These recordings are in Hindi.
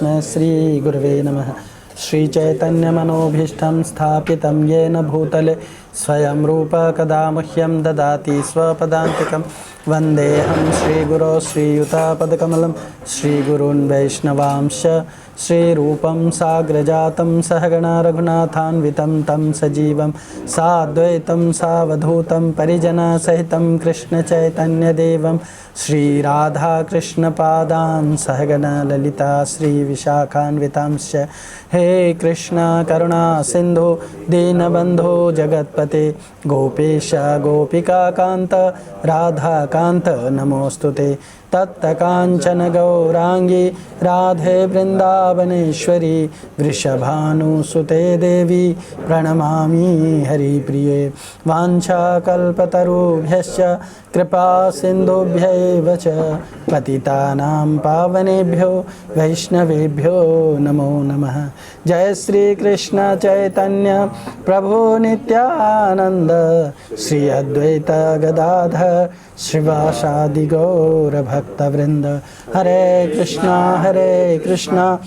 तस्मै श्री गुरवे नमः। श्री चैतन्य मनोभीष्टं स्थापितं येन भूतले स्वयं रूप कदा मह्यं ददाति स्वपदान्तिकं। वन्देऽहं श्रीगुरो श्रीयुतापदकमलं श्रीगुरून् वैष्णवांश्च श्रीरूपं साग्रजातं सहगणा रघुनाथान्वितं तं सजीवं साद्वैतं सावधूतं परिजनसहितं कृष्णचैतन्यदेवं श्रीराधाकृष्णपादान् सहगणा ललिता श्रीविशाखान्वितांश्च। हे कृष्ण करुणा सिन्धु दीनबन्धो जगत्पते गोपेश गोपिकान्त राधाकान्त नमोऽस्तुते। तप्तकाञ्चन गौराङ्गी राधे वृन्दावनेश्वरी वृषभानुसुते देवी प्रणमामि हरिप्रिये। वाञ्छाकल्पतरुभ्यश्च कृपा सिन्धुभ्यैव च पतितानां पावनेभ्यो वैष्णवेभ्यो नमो नमः। जय श्री कृष्ण चैतन्य प्रभु नित्यानंद श्री अद्वैत गदाधर श्रीवासादि गौर भक्तवृंद। हरे कृष्णा कृष्णा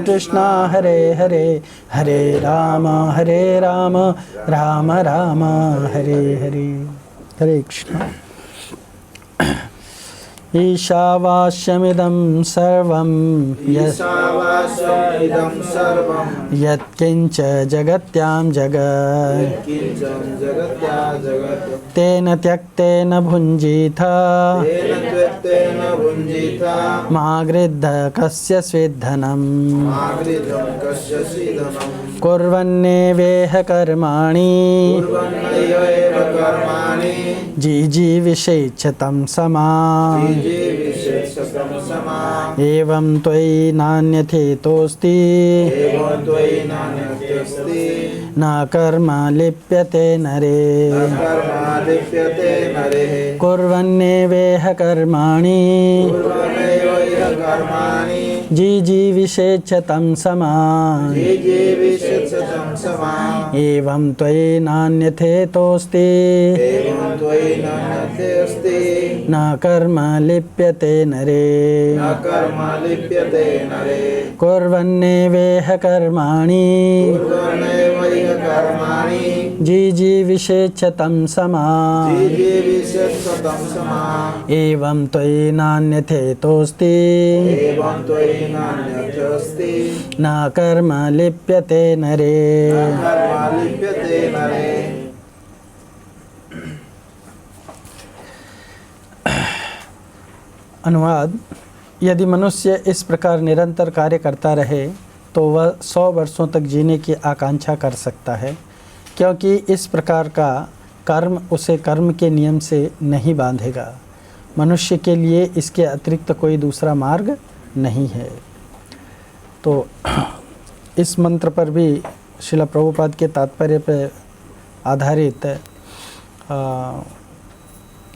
कृष्णा हरे हरे, हरे राम राम राम हरे हरे। हरे कृष्ण। ईशावास्यमिदं सर्वं यत्किञ्च जगत्यां जगत् तेन त्यक्तेन भुञ्जीथ मा गृध्द कस्य स्विद्धनम्। कुर्वन्नेवेह कर्माणि जीजीविषेच्छ तं समा। एवं त्वयि नान्यथेतोऽस्ति न कर्म लिप्यते नरे। कुर्वन्नेवेह कर्माणि जीजीविषेच्छ तं समा। एवं त्वयि नान्यथेतोऽस्ति न कर्म लिप्यते नरे। कुर्वन्नेवेह कर्माणि जीजीविषेच्छ तं समा। एवं त्वयि नान्यथेतोऽस्ति न कर्म लिप्यते नरे। अनुवाद: यदि मनुष्य इस प्रकार निरंतर कार्य करता रहे तो वह 100 वर्षों तक जीने की आकांक्षा कर सकता है, क्योंकि इस प्रकार का कर्म उसे कर्म के नियम से नहीं बांधेगा। मनुष्य के लिए इसके अतिरिक्त कोई दूसरा मार्ग नहीं है। तो इस मंत्र पर भी श्रील प्रभुपाद के तात्पर्य पर आधारित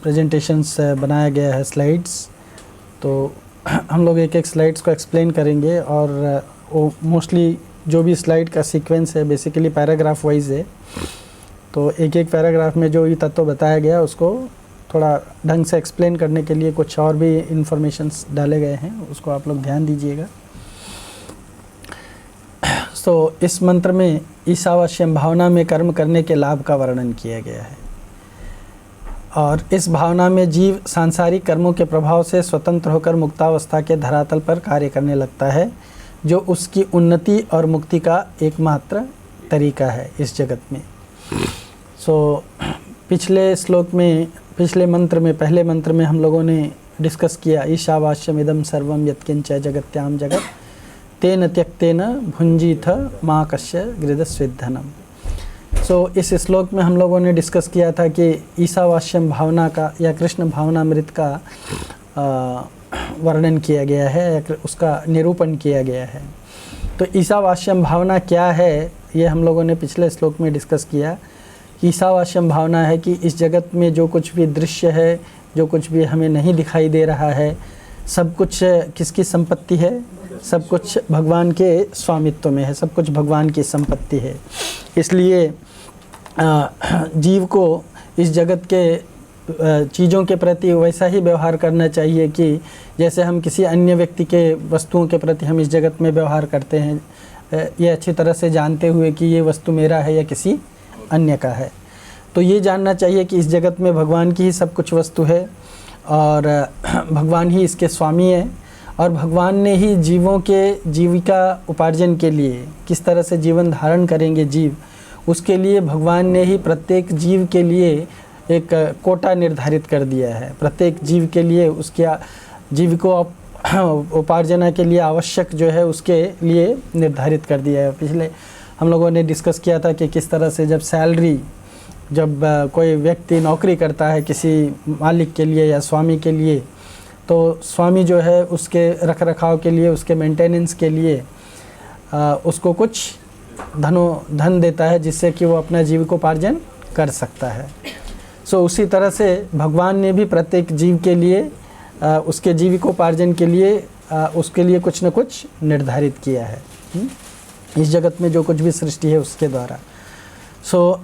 प्रेजेंटेशंस बनाया गया है, स्लाइड्स। तो हम लोग एक एक स्लाइड्स को एक्सप्लेन करेंगे और वो मोस्टली जो भी स्लाइड का सीक्वेंस है बेसिकली पैराग्राफ वाइज है। तो एक एक पैराग्राफ में जो ये तत्व बताया गया उसको थोड़ा ढंग से एक्सप्लेन करने के लिए कुछ और भी इंफॉर्मेशंस डाले गए हैं, उसको आप लोग ध्यान दीजिएगा। तो इस मंत्र में ईशावास्यम भावना में कर्म करने के लाभ का वर्णन किया गया है और इस भावना में जीव सांसारिक कर्मों के प्रभाव से स्वतंत्र होकर मुक्तावस्था के धरातल पर कार्य करने लगता है, जो उसकी उन्नति और मुक्ति का एकमात्र तरीका है इस जगत में। पिछले श्लोक में, पिछले मंत्र में, पहले मंत्र में हम लोगों ने डिस्कस किया ईशावास्यम इदं सर्वं यत्किंच जगत्यां जगत् तेन त्यक्तेन भुञ्जीथ मा कस्य गृध्द स्विद्धनम्। इस श्लोक में हम लोगों ने डिस्कस किया था कि ईशावास्यम भावना का या कृष्ण भावनामृत का वर्णन किया गया है या उसका निरूपण किया गया है। तो ईशावास्यम भावना क्या है ये हम लोगों ने पिछले श्लोक में डिस्कस किया। ईशावास्यम भावना है कि इस जगत में जो कुछ भी दृश्य है, जो कुछ भी हमें नहीं दिखाई दे रहा है, सब कुछ किसकी संपत्ति है? सब कुछ भगवान के स्वामित्व में है, सब कुछ भगवान की संपत्ति है। इसलिए जीव को इस जगत के चीज़ों के प्रति वैसा ही व्यवहार करना चाहिए कि जैसे हम किसी अन्य व्यक्ति के वस्तुओं के प्रति हम इस जगत में व्यवहार करते हैं, ये अच्छी तरह से जानते हुए कि ये वस्तु मेरा है या किसी अन्य का है। तो ये जानना चाहिए कि इस जगत में भगवान की ही सब कुछ वस्तु है और भगवान ही इसके स्वामी है, और भगवान ने ही जीवों के जीविका उपार्जन के लिए किस तरह से जीवन धारण करेंगे जीव, उसके लिए भगवान ने ही प्रत्येक जीव के लिए एक कोटा निर्धारित कर दिया है। प्रत्येक जीव के लिए उसके जीविका उपार्जना के लिए आवश्यक जो है उसके लिए निर्धारित कर दिया है। पिछले हम लोगों ने डिस्कस किया था कि किस तरह से जब कोई व्यक्ति नौकरी करता है किसी मालिक के लिए या स्वामी के लिए, तो स्वामी जो है उसके रख रखाव के लिए, उसके मेंटेनेंस के लिए उसको कुछ धन देता है जिससे कि वो अपना जीविकोपार्जन कर सकता है। सो उसी तरह से भगवान ने भी प्रत्येक जीव के लिए उसके जीविकोपार्जन के लिए उसके लिए कुछ न कुछ निर्धारित किया है इस जगत में जो कुछ भी सृष्टि है उसके द्वारा। सो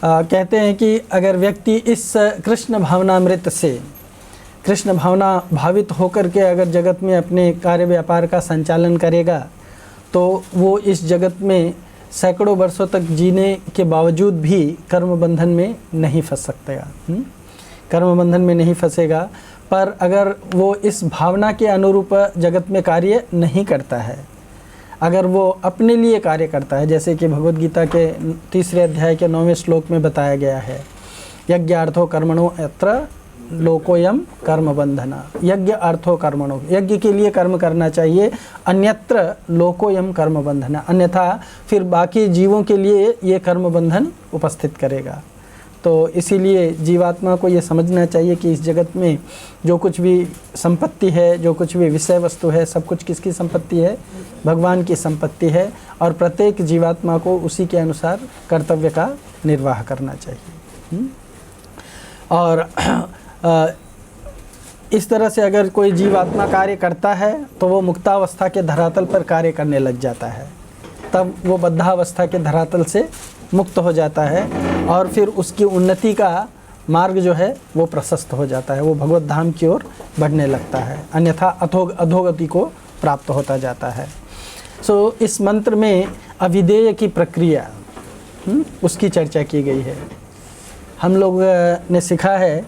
कहते हैं कि अगर व्यक्ति इस कृष्ण भावनामृत से कृष्ण भावना भावित होकर के अगर जगत में अपने कार्य व्यापार का संचालन करेगा तो वो इस जगत में सैकड़ों वर्षों तक जीने के बावजूद भी कर्म बंधन में नहीं फंस सकता, कर्म बंधन में नहीं फंसेगा। पर अगर वो इस भावना के अनुरूप जगत में कार्य नहीं करता है, अगर वो अपने लिए कार्य करता है, जैसे कि भगवद गीता के 3 अध्याय के 9वें श्लोक में बताया गया है, यज्ञार्थो कर्मणो यत्र लोकोयम कर्म बंधना। यज्ञ अर्थो कर्मणो, यज्ञ के लिए कर्म करना चाहिए, अन्यत्र लोकोयम कर्म बंधना, अन्यथा फिर बाकी जीवों के लिए ये कर्म बंधन उपस्थित करेगा। तो इसीलिए जीवात्मा को ये समझना चाहिए कि इस जगत में जो कुछ भी संपत्ति है, जो कुछ भी विषय वस्तु है, सब कुछ किसकी संपत्ति है? भगवान की संपत्ति है, और प्रत्येक जीवात्मा को उसी के अनुसार कर्तव्य का निर्वाह करना चाहिए। और इस तरह से अगर कोई जीवात्मा कार्य करता है तो वो मुक्तावस्था के धरातल पर कार्य करने लग जाता है, तब वो बद्धावस्था के धरातल से मुक्त हो जाता है और फिर उसकी उन्नति का मार्ग जो है वो प्रशस्त हो जाता है, वो भगवत धाम की ओर बढ़ने लगता है, अन्यथा अधोगति को प्राप्त होता जाता है। सो इस मंत्र में अविधेय की प्रक्रिया उसकी चर्चा की गई है। हम लोग ने सीखा है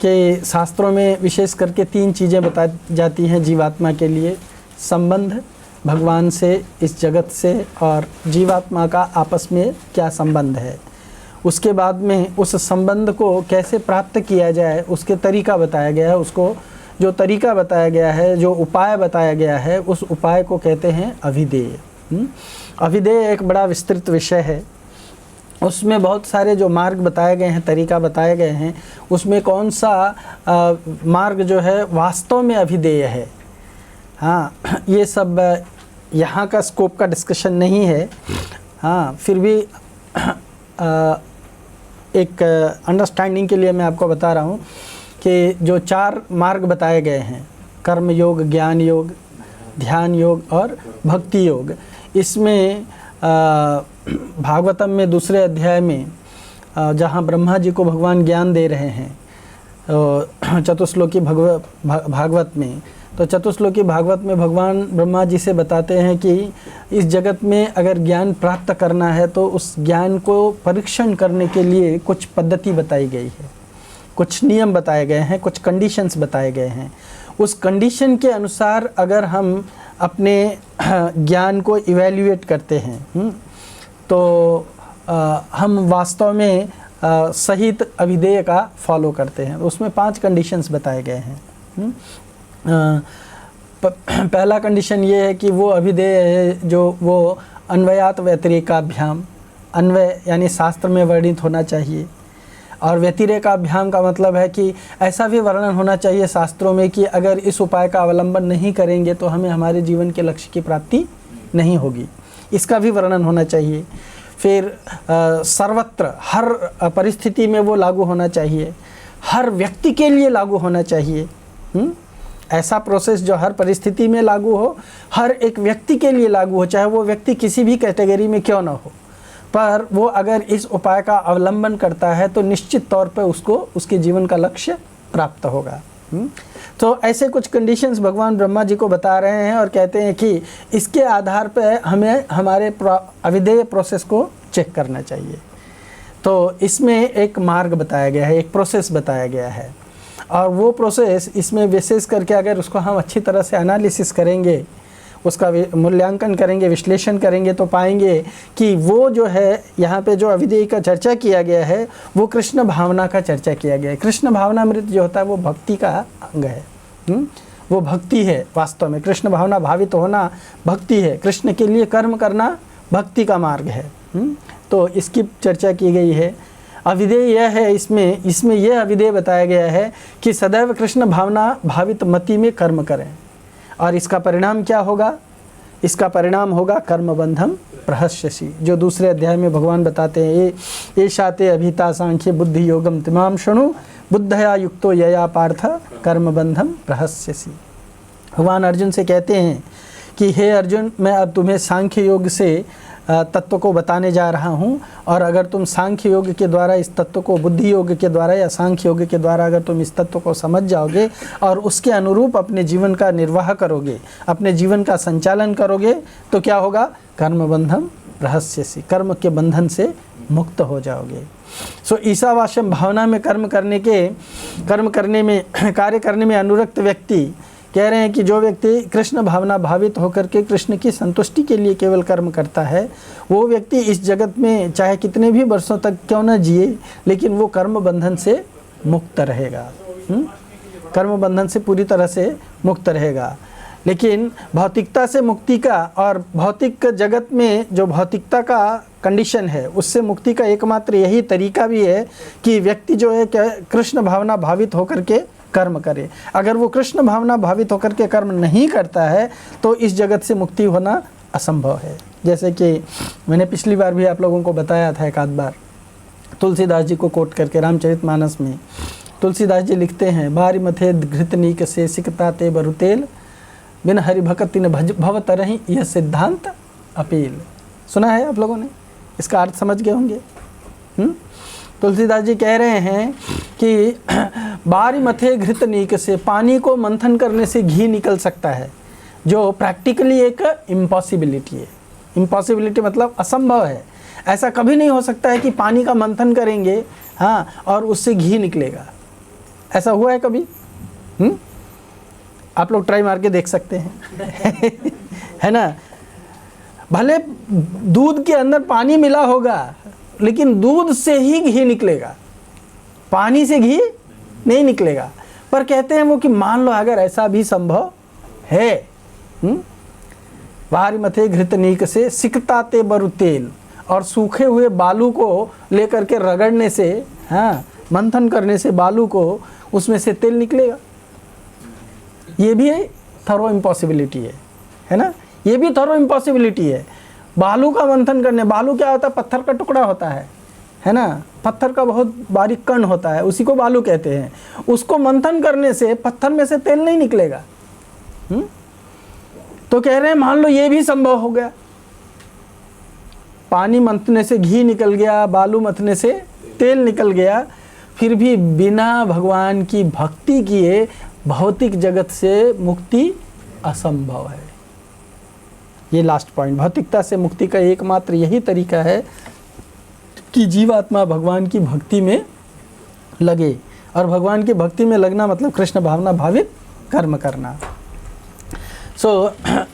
कि शास्त्रों में विशेष करके 3 चीज़ें बताई जाती हैं जीवात्मा के लिए: संबंध भगवान से, इस जगत से, और जीवात्मा का आपस में क्या संबंध है। उसके बाद में उस संबंध को कैसे प्राप्त किया जाए उसके तरीका बताया गया है। उसको जो तरीका बताया गया है, जो उपाय बताया गया है, उस उपाय को कहते हैं अभिधेय। अभिधेय एक बड़ा विस्तृत विषय है, उसमें बहुत सारे जो मार्ग बताए गए हैं, तरीका बताए गए हैं, उसमें कौन सा मार्ग जो है वास्तव में अभिधेय है, हाँ, ये सब यहाँ का स्कोप का डिस्कशन नहीं है। हाँ, फिर भी एक अंडरस्टैंडिंग के लिए मैं आपको बता रहा हूँ कि जो 4 मार्ग बताए गए हैं, कर्म योग, ज्ञान योग, ध्यान योग और भक्ति योग, इसमें भागवतम में 2 अध्याय में जहाँ ब्रह्मा जी को भगवान ज्ञान दे रहे हैं चतुश्लोकी भागवत में, तो चतुश्लोकी भागवत में भगवान ब्रह्मा जी से बताते हैं कि इस जगत में अगर ज्ञान प्राप्त करना है तो उस ज्ञान को परीक्षण करने के लिए कुछ पद्धति बताई गई है, कुछ नियम बताए गए हैं, कुछ कंडीशंस बताए गए हैं। उस कंडीशन के अनुसार अगर हम अपने ज्ञान को इवैल्यूएट करते हैं तो हम वास्तव में सहित अभिधेय का फॉलो करते हैं। उसमें 5 कंडीशंस बताए गए हैं। पहला कंडीशन ये है कि वो अभिधेय है जो वो अन्वयात व्यतिरेकाभ्याम, अन्वय यानी शास्त्र में वर्णित होना चाहिए, और व्यतिरेकाभ्याम का मतलब है कि ऐसा भी वर्णन होना चाहिए शास्त्रों में कि अगर इस उपाय का अवलंबन नहीं करेंगे तो हमें हमारे जीवन के लक्ष्य की प्राप्ति नहीं होगी, इसका भी वर्णन होना चाहिए। फिर सर्वत्र हर परिस्थिति में वो लागू होना चाहिए, हर व्यक्ति के लिए लागू होना चाहिए। ऐसा प्रोसेस जो हर परिस्थिति में लागू हो, हर एक व्यक्ति के लिए लागू हो, चाहे वो व्यक्ति किसी भी कैटेगरी में क्यों ना हो, पर वो अगर इस उपाय का अवलंबन करता है तो निश्चित तौर पे उसको उसके जीवन का लक्ष्य प्राप्त होगा। तो ऐसे कुछ कंडीशंस भगवान ब्रह्मा जी को बता रहे हैं और कहते हैं कि इसके आधार पर हमें हमारे अविधेय प्रोसेस को चेक करना चाहिए। तो इसमें एक मार्ग बताया गया है, एक प्रोसेस बताया गया है, और वो प्रोसेस इसमें विशेष करके अगर उसको हम अच्छी तरह से एनालिसिस करेंगे, उसका मूल्यांकन करेंगे, विश्लेषण करेंगे, तो पाएंगे कि वो जो है यहाँ पे जो अविधेय का चर्चा किया गया है वो कृष्ण भावना का चर्चा किया गया है। कृष्ण भावनामृत जो होता है वो भक्ति का अंग है। वो भक्ति है वास्तव में। कृष्ण भावना भावित होना भक्ति है। कृष्ण के लिए कर्म करना भक्ति का मार्ग है। तो इसकी चर्चा की गई है। अविधेय यह है, इसमें यह अविधेय बताया गया है कि सदैव कृष्ण भावना भावित मति में कर्म करें, और इसका परिणाम क्या होगा? इसका परिणाम होगा कर्मबंधम प्रहस्यसि, जो दूसरे अध्याय में भगवान बताते हैं, ये शाते अभिता सांख्य बुद्धि योगम तिमाम शृणु बुद्धया युक्तो यया पार्थ कर्मबंधम प्रहस्यसि। भगवान अर्जुन से कहते हैं कि हे अर्जुन, मैं अब तुम्हें सांख्य योग से तत्व को बताने जा रहा हूँ, और अगर तुम सांख्य योग के द्वारा इस तत्व को, बुद्धि योग के द्वारा या सांख्य योग के द्वारा अगर तुम इस तत्व को समझ जाओगे और उसके अनुरूप अपने जीवन का निर्वाह करोगे, अपने जीवन का संचालन करोगे, तो क्या होगा? कर्मबंधम रहस्यसि, कर्म के बंधन से मुक्त हो जाओगे। सो ईशावास्यम भावना में कार्य करने में अनुरक्त व्यक्ति कह रहे हैं कि जो व्यक्ति कृष्ण भावना भावित होकर के कृष्ण की संतुष्टि के लिए केवल कर्म करता है, वो व्यक्ति इस जगत में चाहे कितने भी वर्षों तक क्यों न जिए, लेकिन वो कर्म बंधन से मुक्त रहेगा। कर्म बंधन से पूरी तरह से मुक्त रहेगा। लेकिन भौतिकता से मुक्ति का, और भौतिक जगत में जो भौतिकता का कंडीशन है, उससे मुक्ति का एकमात्र यही तरीका भी है कि व्यक्ति जो है कृष्ण भावना भावित होकर के कर्म करे। अगर वो कृष्ण भावना भावित होकर के कर्म नहीं करता है तो इस जगत से मुक्ति होना असंभव है। जैसे कि मैंने पिछली बार भी आप लोगों को बताया था एक आध बार, तुलसीदास जी को कोट करके रामचरितमानस में तुलसीदास जी लिखते हैं, बारी मथे घृतनीक से सिकता ते बरुतेल, बिन हरि भक्ति न भव तरहि यह सिद्धांत अपील। सुना है आप लोगों ने? इसका अर्थ समझ गए होंगे। तुलसीदास जी कह रहे हैं कि बारी मथे घृत नीक से, पानी को मंथन करने से घी निकल सकता है, जो प्रैक्टिकली एक इम्पॉसिबिलिटी है। इम्पॉसिबिलिटी मतलब असंभव है। ऐसा कभी नहीं हो सकता है कि पानी का मंथन करेंगे और उससे घी निकलेगा। ऐसा हुआ है कभी? आप लोग ट्राई मार के देख सकते हैं है ना? भले दूध के अंदर पानी मिला होगा, लेकिन दूध से ही घी निकलेगा, पानी से घी नहीं निकलेगा। पर कहते हैं वो कि मान लो अगर ऐसा भी संभव है, बाहरी मथे घृतनीक से सिकता ते बरु तेल, और सूखे हुए बालू को लेकर के रगड़ने से, मंथन करने से बालू को, उसमें से तेल निकलेगा। ये भी थरो इम्पॉसिबिलिटी है ना? ये भी थरो इम्पॉसिबिलिटी है। बालू का मंथन करने, बालू क्या होता है? पत्थर का टुकड़ा होता है ना? पत्थर का बहुत बारीक कण होता है, उसी को बालू कहते हैं। उसको मंथन करने से पत्थर में से तेल नहीं निकलेगा। तो कह रहे हैं मान लो ये भी संभव हो गया, पानी मंथने से घी निकल गया, बालू मंथने से तेल निकल गया, फिर भी बिना भगवान की भक्ति किए भौतिक जगत से मुक्ति असंभव है। ये लास्ट पॉइंट, भौतिकता से मुक्ति का एकमात्र यही तरीका है कि जीवात्मा भगवान की भक्ति में लगे, और भगवान की भक्ति में लगना मतलब कृष्ण भावना भावित कर्म करना।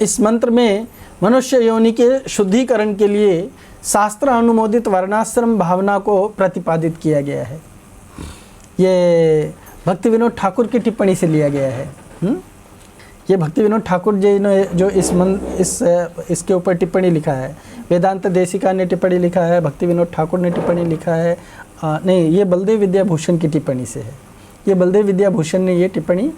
इस मंत्र में मनुष्य योनि के शुद्धिकरण के लिए शास्त्र अनुमोदित वर्णाश्रम भावना को प्रतिपादित किया गया है। ये भक्ति विनोद ठाकुर की टिप्पणी से लिया गया है। ये भक्ति विनोद ठाकुर जी ने जो इसके ऊपर टिप्पणी लिखा है, वेदांत देशिका ने टिप्पणी लिखा है, भक्ति विनोद ठाकुर ने टिप्पणी लिखा है, नहीं, ये बलदेव विद्याभूषण की टिप्पणी से है। ये बलदेव विद्याभूषण ने ये टिप्पणी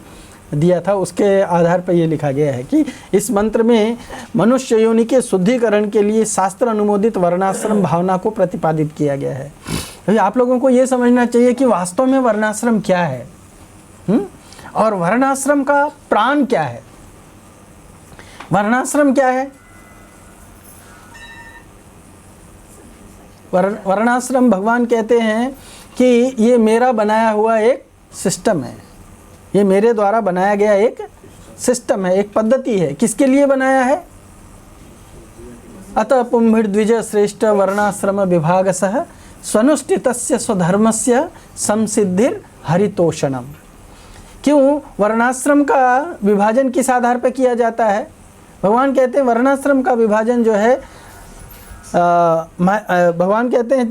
दिया था, उसके आधार पर ये लिखा गया है कि इस मंत्र में मनुष्य योनि के शुद्धिकरण के लिए शास्त्र अनुमोदित वर्णाश्रम भावना को प्रतिपादित किया गया है। तो आप लोगों को ये समझना चाहिए कि वास्तव में वर्णाश्रम क्या है, और वर्णाश्रम का प्राण क्या है। वर्णाश्रम क्या है? वर्णाश्रम भगवान कहते हैं कि ये मेरा बनाया हुआ एक सिस्टम है, ये मेरे द्वारा बनाया गया एक सिस्टम है, एक पद्धति है। किसके लिए बनाया है? अतः पुंभिर द्विज श्रेष्ठ वर्णाश्रम विभागसः स्वनुष्ठितस्य स्वधर्मस्य संसिद्धिर हरितोषणम। क्यों वर्णाश्रम का विभाजन किस आधार पर किया जाता है? भगवान कहते हैं वर्णाश्रम का विभाजन जो है भगवान कहते हैं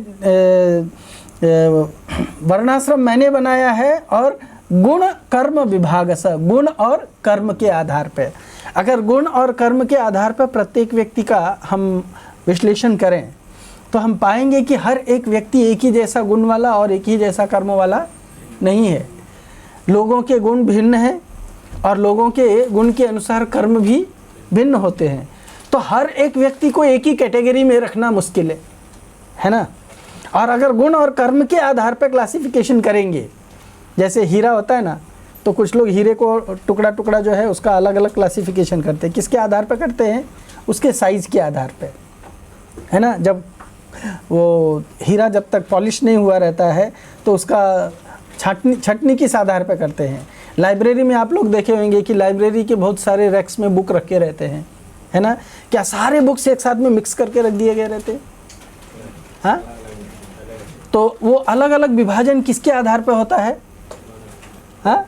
वर्णाश्रम मैंने बनाया है और गुण कर्म विभाग से, गुण और कर्म के आधार पर। अगर गुण और कर्म के आधार पर प्रत्येक व्यक्ति का हम विश्लेषण करें तो हम पाएंगे कि हर एक व्यक्ति एक ही जैसा गुण वाला और एक ही जैसा कर्म वाला नहीं है। लोगों के गुण भिन्न हैं और लोगों के गुण के अनुसार कर्म भी भिन्न होते हैं। तो हर एक व्यक्ति को एक ही कैटेगरी में रखना मुश्किल है ना। और अगर गुण और कर्म के आधार पर क्लासिफिकेशन करेंगे, जैसे हीरा होता है ना, तो कुछ लोग हीरे को टुकड़ा टुकड़ा जो है उसका अलग अलग क्लासिफिकेशन करते हैं। किसके आधार पर करते हैं? उसके साइज़ के आधार पर, है ना। जब वो हीरा जब तक पॉलिश नहीं हुआ रहता है तो उसका छटनी किस आधार पर करते हैं? लाइब्रेरी में आप लोग देखे होंगे कि लाइब्रेरी के बहुत सारे रैक्स में बुक रखे रहते हैं, है ना। क्या सारे बुक्स एक साथ में मिक्स करके रख दिए गए रहते हैं? हाँ, तो वो अलग अलग विभाजन किसके आधार पर होता है? हाँ,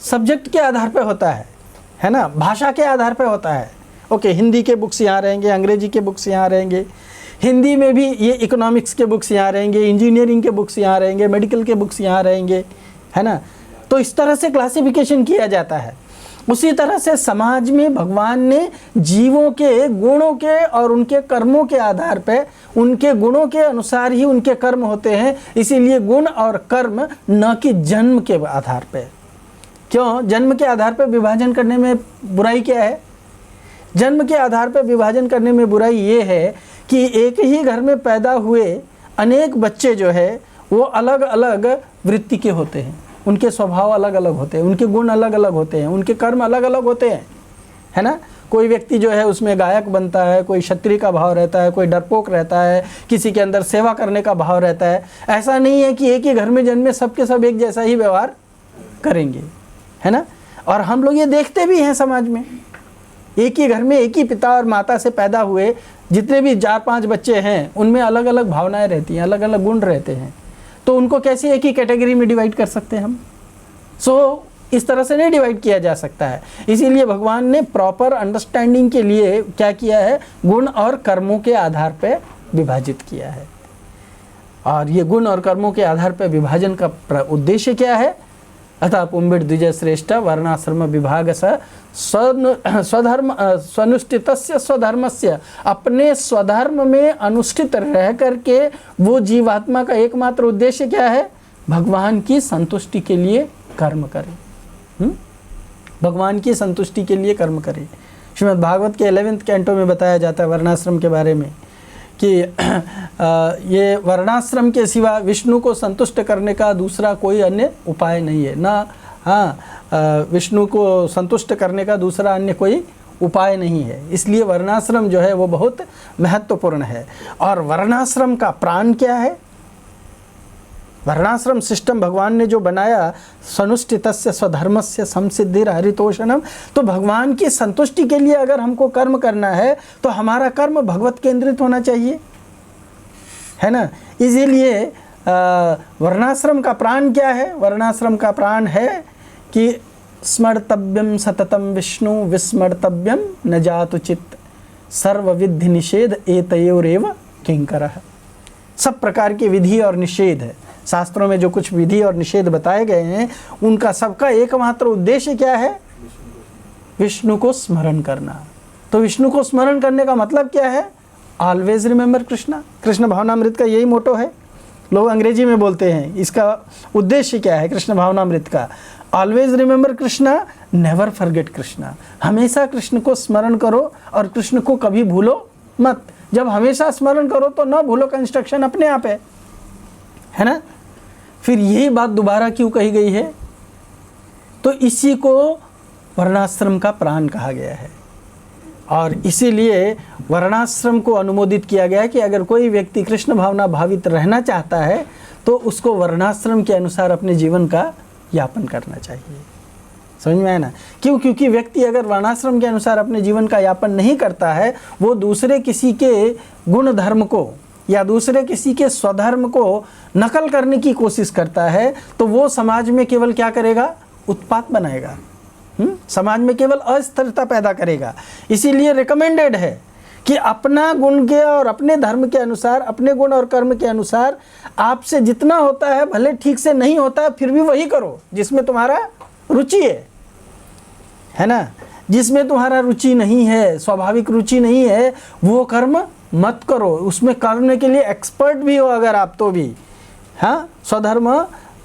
सब्जेक्ट के आधार पर होता है ना, भाषा के आधार पर होता है। ओके, हिंदी के बुक्स यहाँ रहेंगे, अंग्रेजी के बुक्स यहाँ रहेंगे, हिंदी में भी ये इकोनॉमिक्स के बुक्स यहाँ रहेंगे, इंजीनियरिंग के बुक्स यहाँ रहेंगे, मेडिकल के बुक्स यहाँ रहेंगे, है ना। तो इस तरह से क्लासिफिकेशन किया जाता है। उसी तरह से समाज में भगवान ने जीवों के गुणों के और उनके कर्मों के आधार पर, उनके गुणों के अनुसार ही उनके कर्म होते हैं। इसीलिए गुण और कर्म न कि जन्म के आधार पर। क्यों? जन्म के आधार पर विभाजन करने में बुराई क्या है? जन्म के आधार पर विभाजन करने में बुराई ये है कि एक ही घर में पैदा हुए अनेक बच्चे जो है वो अलग अलग वृत्ति के होते हैं, उनके स्वभाव अलग अलग होते हैं, उनके गुण अलग अलग होते हैं, उनके कर्म अलग अलग होते हैं, है ना। कोई व्यक्ति जो है उसमें गायक बनता है, कोई क्षत्रिय का भाव रहता है, कोई डरपोक रहता है, किसी के अंदर सेवा करने का भाव रहता है। ऐसा नहीं है कि एक ही घर में जन्मे सबके सब एक जैसा ही व्यवहार करेंगे, है ना। और हम लोग ये देखते भी हैं समाज में, एक ही घर में एक ही पिता और माता से पैदा हुए जितने भी 4-5 बच्चे हैं उनमें अलग अलग भावनाएं रहती हैं, अलग अलग गुण रहते हैं। तो उनको कैसे एक ही कैटेगरी में डिवाइड कर सकते हैं हम? इस तरह से नहीं डिवाइड किया जा सकता है। इसीलिए भगवान ने प्रॉपर अंडरस्टैंडिंग के लिए क्या किया है? गुण और कर्मों के आधार पर विभाजित किया है। और ये गुण और कर्मों के आधार पर विभाजन का उद्देश्य क्या है? अतः पुंभिर द्विज श्रेष्ठ वर्णाश्रम विभाग स्वधर्म स्वनुष्ठितस्य स्वधर्मस्य, अपने स्वधर्म में अनुष्ठित रह करके वो जीवात्मा का एकमात्र उद्देश्य क्या है? भगवान की संतुष्टि के लिए कर्म करे। भगवान की संतुष्टि के लिए कर्म करे। श्रीमद् भागवत के 11वें कैंटो में बताया जाता है वर्णाश्रम के बारे में कि ये वर्णाश्रम के सिवा विष्णु को संतुष्ट करने का दूसरा कोई अन्य उपाय नहीं है ना। हाँ, विष्णु को संतुष्ट करने का दूसरा अन्य कोई उपाय नहीं है। इसलिए वर्णाश्रम जो है वो बहुत महत्वपूर्ण है। और वर्णाश्रम का प्राण क्या है? वर्णाश्रम सिस्टम भगवान ने जो बनाया, सनुष्ठितस्य स्वधर्मस्य संसिद्धिर हरितोषणम, तो भगवान की संतुष्टि के लिए अगर हमको कर्म करना है तो हमारा कर्म भगवत केंद्रित होना चाहिए, है ना। इसीलिए वर्णाश्रम का प्राण क्या है? वर्णाश्रम का प्राण है कि स्मर्तव्यम सततम विष्णु विस्मर्तव्यम न जातुचित सर्वविधि निषेध एतयोरेव किंकरः। सब प्रकार के विधि और निषेध है, शास्त्रों में जो कुछ विधि और निषेध बताए गए हैं उनका सबका एकमात्र उद्देश्य क्या है? विष्णु को स्मरण करना। तो विष्णु को स्मरण करने का मतलब क्या है? Always remember Krishna. कृष्ण भावनामृत का यही मोटो है। लोग अंग्रेजी में बोलते हैं, इसका उद्देश्य क्या है कृष्ण भावनामृत का? Always remember Krishna, never forget Krishna. हमेशा कृष्ण को स्मरण करो और कृष्ण को कभी भूलो मत। जब हमेशा स्मरण करो तो न भूलो का इंस्ट्रक्शन अपने आप है ना। फिर यही बात दोबारा क्यों कही गई है? तो इसी को वर्णाश्रम का प्राण कहा गया है। और इसीलिए वर्णाश्रम को अनुमोदित किया गया कि अगर कोई व्यक्ति कृष्ण भावना भावित रहना चाहता है तो उसको वर्णाश्रम के अनुसार अपने जीवन का यापन करना चाहिए। समझ में आया ना? क्यों? क्योंकि व्यक्ति अगर वर्णाश्रम के अनुसार अपने जीवन का यापन नहीं करता है, वो दूसरे किसी के गुण धर्म को या दूसरे किसी के स्वधर्म को नकल करने की कोशिश करता है, तो वो समाज में केवल क्या करेगा? उत्पात बनाएगा। समाज में केवल अस्थिरता पैदा करेगा। इसीलिए रिकमेंडेड है कि अपना गुण के और अपने धर्म के अनुसार, अपने गुण और कर्म के अनुसार आपसे जितना होता है, भले ठीक से नहीं होता है फिर भी वही करो जिसमें तुम्हारा रुचि है ना? जिसमें तुम्हारा रुचि नहीं है, स्वाभाविक रुचि नहीं है, वो कर्म मत करो। उसमें करने के लिए एक्सपर्ट भी हो अगर आप तो भी। हाँ, स्वधर्म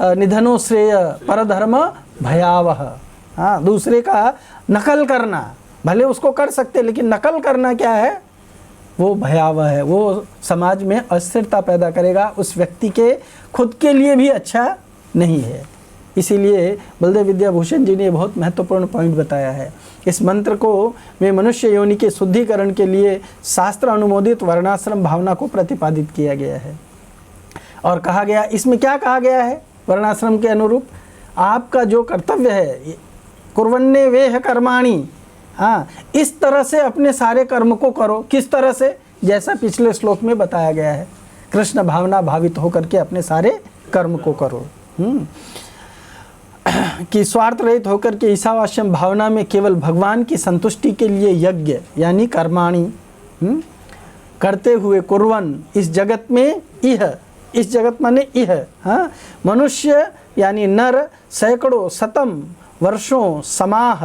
निधनो श्रेय परधर्म भयावह। हाँ, दूसरे का नकल करना, भले उसको कर सकते लेकिन नकल करना क्या है? वो भयावह है। वो समाज में अस्थिरता पैदा करेगा, उस व्यक्ति के खुद के लिए भी अच्छा नहीं है। इसीलिए बलदेव विद्याभूषण जी ने बहुत महत्वपूर्ण पॉइंट बताया है। इस मंत्र को में मनुष्य योनि के शुद्धिकरण के लिए शास्त्र अनुमोदित वर्णाश्रम भावना को प्रतिपादित किया गया है। और कहा गया, इसमें क्या कहा गया है? वर्णाश्रम के अनुरूप आपका जो कर्तव्य है, कुर्वन्ने वेह कर्माणि, हाँ, इस तरह से अपने सारे कर्म को करो। किस तरह से? जैसा पिछले श्लोक में बताया गया है, कृष्ण भावना भावित होकर के अपने सारे कर्म को करो। कि स्वार्थ रहित होकर के ईशावास्यम भावना में केवल भगवान की संतुष्टि के लिए यज्ञ यानी कर्माणि करते हुए कुर्वन इस जगत में इह, इस जगत माने इह, हाँ, मनुष्य यानी नर सैकड़ों शतम वर्षों समाह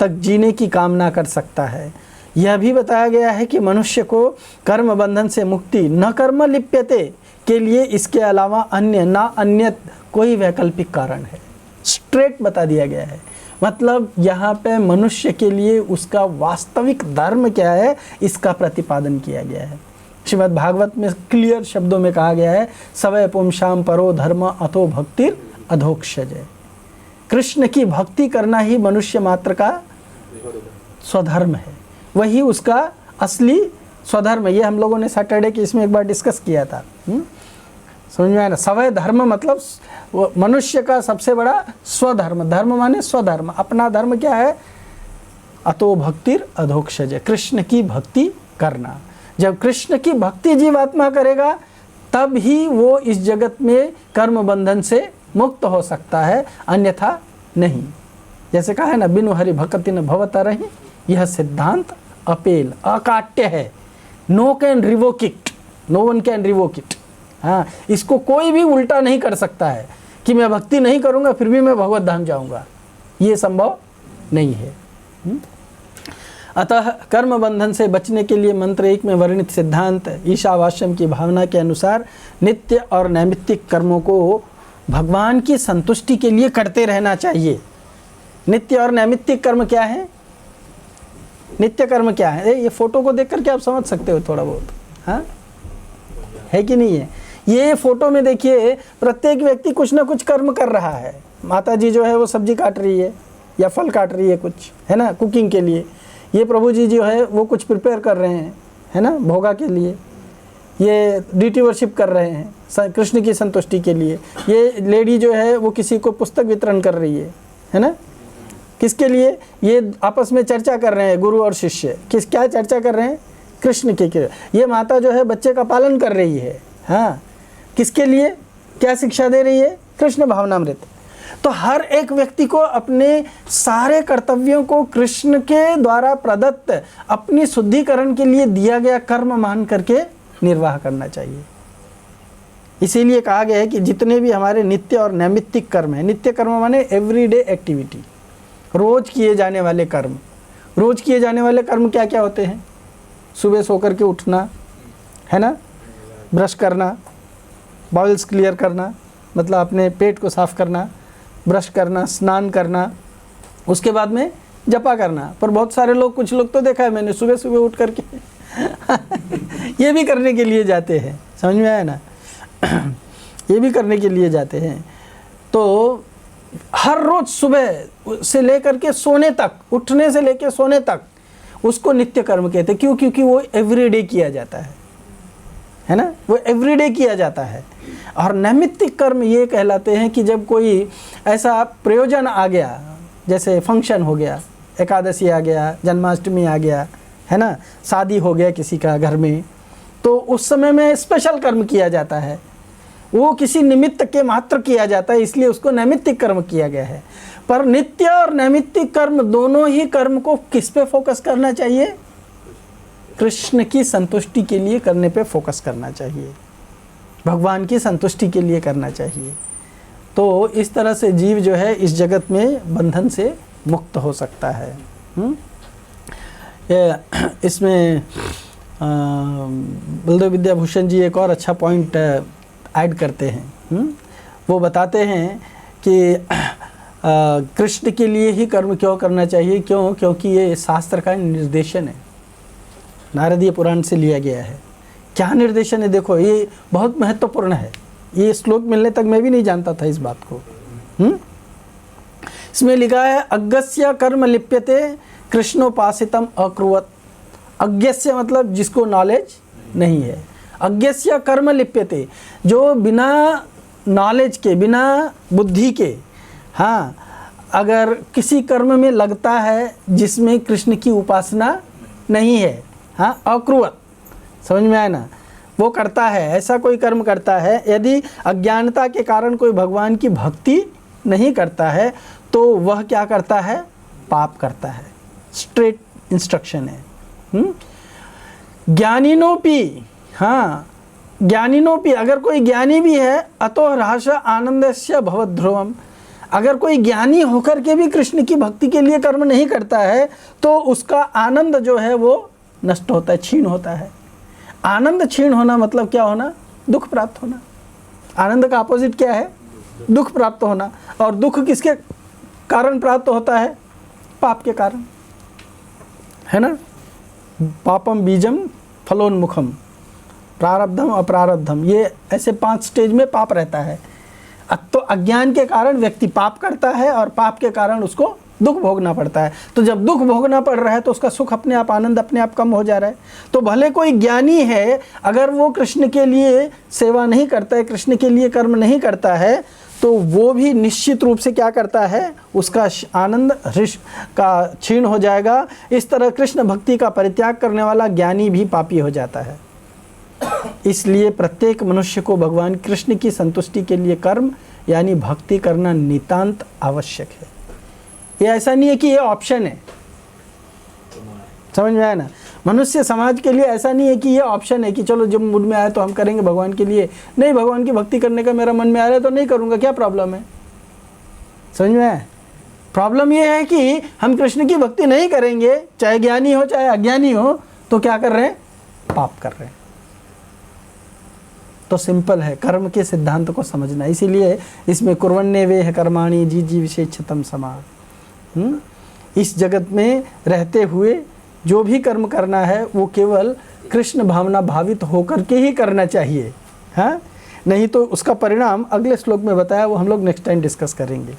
तक जीने की कामना कर सकता है। यह भी बताया गया है कि मनुष्य को कर्म बंधन से मुक्ति न कर्म लिप्यते के लिए इसके अलावा अन्य ना अन्य कोई वैकल्पिक कारण है। स्ट्रेट बता दिया गया है। मतलब यहाँ पे मनुष्य के लिए उसका वास्तविक धर्म क्या है, इसका प्रतिपादन किया गया है। श्रीमद् भागवत में क्लियर शब्दों में कहा गया है, सवय पुंसाम परो धर्म अथो भक्तिर अधोक्षजय। कृष्ण की भक्ति करना ही मनुष्य मात्र का स्वधर्म है, वही उसका असली स्वधर्म है। ये हम लोगों ने सैटरडे की इसमें एक बार डिस्कस किया था। समझ में आया ना? सवय धर्म मतलब मनुष्य का सबसे बड़ा स्वधर्म। धर्म माने स्वधर्म, अपना धर्म क्या है? अतो भक्तिर अधोक्षज, कृष्ण की भक्ति करना। जब कृष्ण की भक्ति जीवात्मा करेगा तब ही वो इस जगत में कर्म बंधन से मुक्त हो सकता है, अन्यथा नहीं। जैसे कहा है ना, बिनु हरि भक्ति न भवत रही, यह सिद्धांत अपेल अकाट्य है। No can revoke it, no one can revoke it. हाँ, इसको कोई भी उल्टा नहीं कर सकता है कि मैं भक्ति नहीं करूंगा फिर भी मैं भगवत धाम जाऊंगा, ये संभव नहीं है। अतः कर्म बंधन से बचने के लिए मंत्र 1 में वर्णित सिद्धांत ईशावास्यम की भावना के अनुसार नित्य और नैमित्तिक कर्मों को भगवान की संतुष्टि के लिए करते रहना चाहिए। नित्य और नैमित्तिक कर्म क्या है? नित्य कर्म क्या है? ये फोटो को देख करके आप समझ सकते हो थोड़ा बहुत, हाँ, है कि नहीं है? ये फोटो में देखिए, प्रत्येक व्यक्ति कुछ ना कुछ कर्म कर रहा है। माता जी जो है वो सब्जी काट रही है या फल काट रही है कुछ, है ना, कुकिंग के लिए। ये प्रभु जी जो है वो कुछ प्रिपेयर कर रहे हैं, है ना, भोगा के लिए। ये डीटी वर्शिप कर रहे हैं कृष्ण की संतुष्टि के लिए। ये लेडी जो है वो किसी को पुस्तक वितरण कर रही है ना, किसके लिए? ये आपस में चर्चा कर रहे हैं, गुरु और शिष्य क्या चर्चा कर रहे हैं? कृष्ण के। ये माता जो है बच्चे का पालन कर रही है, हाँ, किसके लिए? क्या शिक्षा दे रही है? कृष्ण भावनामृत। तो हर एक व्यक्ति को अपने सारे कर्तव्यों को कृष्ण के द्वारा प्रदत्त अपनी शुद्धिकरण के लिए दिया गया कर्म मान करके निर्वाह करना चाहिए। इसीलिए कहा गया है कि जितने भी हमारे नित्य और नैमित्तिक कर्म हैं, नित्य कर्म माने एवरीडे एक्टिविटी, रोज किए जाने वाले कर्म। रोज किए जाने वाले कर्म क्या क्या होते हैं? सुबह सो करके उठना, है ना, ब्रश करना, बाउल्स क्लियर करना, मतलब अपने पेट को साफ करना, ब्रश करना, स्नान करना, उसके बाद में जपा करना। पर बहुत सारे लोग, कुछ लोग तो देखा है मैंने, सुबह सुबह उठ करके ये भी करने के लिए जाते हैं। समझ में आया ना? ये भी करने के लिए जाते हैं। तो हर रोज सुबह से लेकर के सोने तक, उठने से लेकर सोने तक उसको नित्य कर्म कहते हैं। क्यों? क्योंकि वो एवरीडे किया जाता है ना, वो एवरीडे किया जाता है। और नैमित्तिक कर्म ये कहलाते हैं कि जब कोई ऐसा प्रयोजन आ गया, जैसे फंक्शन हो गया, एकादशी आ गया, जन्माष्टमी आ गया, है ना, शादी हो गया किसी का घर में, तो उस समय में स्पेशल कर्म किया जाता है, वो किसी निमित्त के मात्र किया जाता है, इसलिए उसको नैमित्तिक कर्म किया गया है। पर नित्य और नैमित्तिक कर्म दोनों ही कर्म को किस पे फोकस करना चाहिए? कृष्ण की संतुष्टि के लिए करने पे फोकस करना चाहिए, भगवान की संतुष्टि के लिए करना चाहिए। तो इस तरह से जीव जो है इस जगत में बंधन से मुक्त हो सकता है। इसमें बलदेव विद्याभूषण जी एक और अच्छा पॉइंट ऐड करते हैं। वो बताते हैं कि कृष्ण के लिए ही कर्म क्यों करना चाहिए। क्यों? क्योंकि ये शास्त्र का निर्देशन है, नारदीय पुराण से लिया गया है। क्या निर्देशन है? देखो, ये बहुत महत्वपूर्ण है। ये श्लोक मिलने तक मैं भी नहीं जानता था इस बात को। इसमें लिखा है, अज्ञस्य कर्म लिप्यते कृष्णोपासितम अकुर्वत। अज्ञस्य मतलब जिसको नॉलेज नहीं है। अज्ञस्य कर्म लिप्यते, जो बिना नॉलेज के, बिना बुद्धि के, हाँ, अगर किसी कर्म में लगता है जिसमें कृष्ण की उपासना नहीं है, हाँ, अकुर्वत, समझ में आया ना, वो करता है, ऐसा कोई कर्म करता है, यदि अज्ञानता के कारण कोई भगवान की भक्ति नहीं करता है तो वह क्या करता है? पाप करता है। स्ट्रेट इंस्ट्रक्शन है। ज्ञानिनोपि, हाँ, ज्ञानिनोपि, अगर कोई ज्ञानी भी है, अतो ह्रास आनंदस्य भवद्ध्रुवम, अगर कोई ज्ञानी होकर के भी कृष्ण की भक्ति के लिए कर्म नहीं करता है तो उसका आनंद जो है वो नष्ट होता है, क्षीण होता है। आनंद क्षीण होना मतलब क्या होना? दुख प्राप्त होना। आनंद का अपोजिट क्या है? दुख प्राप्त होना। और दुख किसके कारण प्राप्त होता है? पाप के कारण, है ना। पापम बीजम फलोन्मुखम, प्रारब्धम अप्रारब्धम, ये ऐसे 5 स्टेज में पाप रहता है। तो अज्ञान के कारण व्यक्ति पाप करता है और पाप के कारण उसको दुख भोगना पड़ता है। तो जब दुख भोगना पड़ रहा है तो उसका सुख अपने आप, आनंद अपने आप कम हो जा रहा है। तो भले कोई ज्ञानी है, अगर वो कृष्ण के लिए सेवा नहीं करता है, कृष्ण के लिए कर्म नहीं करता है, तो वो भी निश्चित रूप से क्या करता है? उसका आनंद हर्ष का क्षीण हो जाएगा। इस तरह कृष्ण भक्ति का परित्याग करने वाला ज्ञानी भी पापी हो जाता है। इसलिए प्रत्येक मनुष्य को भगवान कृष्ण की संतुष्टि के लिए कर्म यानी भक्ति करना नितांत आवश्यक है। ये ऐसा नहीं है कि ये ऑप्शन है, समझ में आया ना। मनुष्य समाज के लिए ऐसा नहीं है कि ये ऑप्शन है कि चलो जब मूड में आए तो हम करेंगे भगवान के लिए। नहीं, भगवान की भक्ति करने का मेरा मन में आ रहा है तो नहीं करूँगा, क्या प्रॉब्लम है? समझ में आया। प्रॉब्लम ये है कि हम कृष्ण की भक्ति नहीं करेंगे, चाहे ज्ञानी हो चाहे अज्ञानी हो, तो क्या कर रहे हैं? पाप कर रहे हैं। तो सिंपल है कर्म के सिद्धांत को समझना। इसीलिए इसमें कुर्वन्ने वे कर्माणि जी जी विशेषतम समा। इस जगत में रहते हुए जो भी कर्म करना है वो केवल कृष्ण भावना भावित होकर के ही करना चाहिए, हाँ, नहीं तो उसका परिणाम अगले श्लोक में बताया, वो हम लोग नेक्स्ट टाइम डिस्कस करेंगे।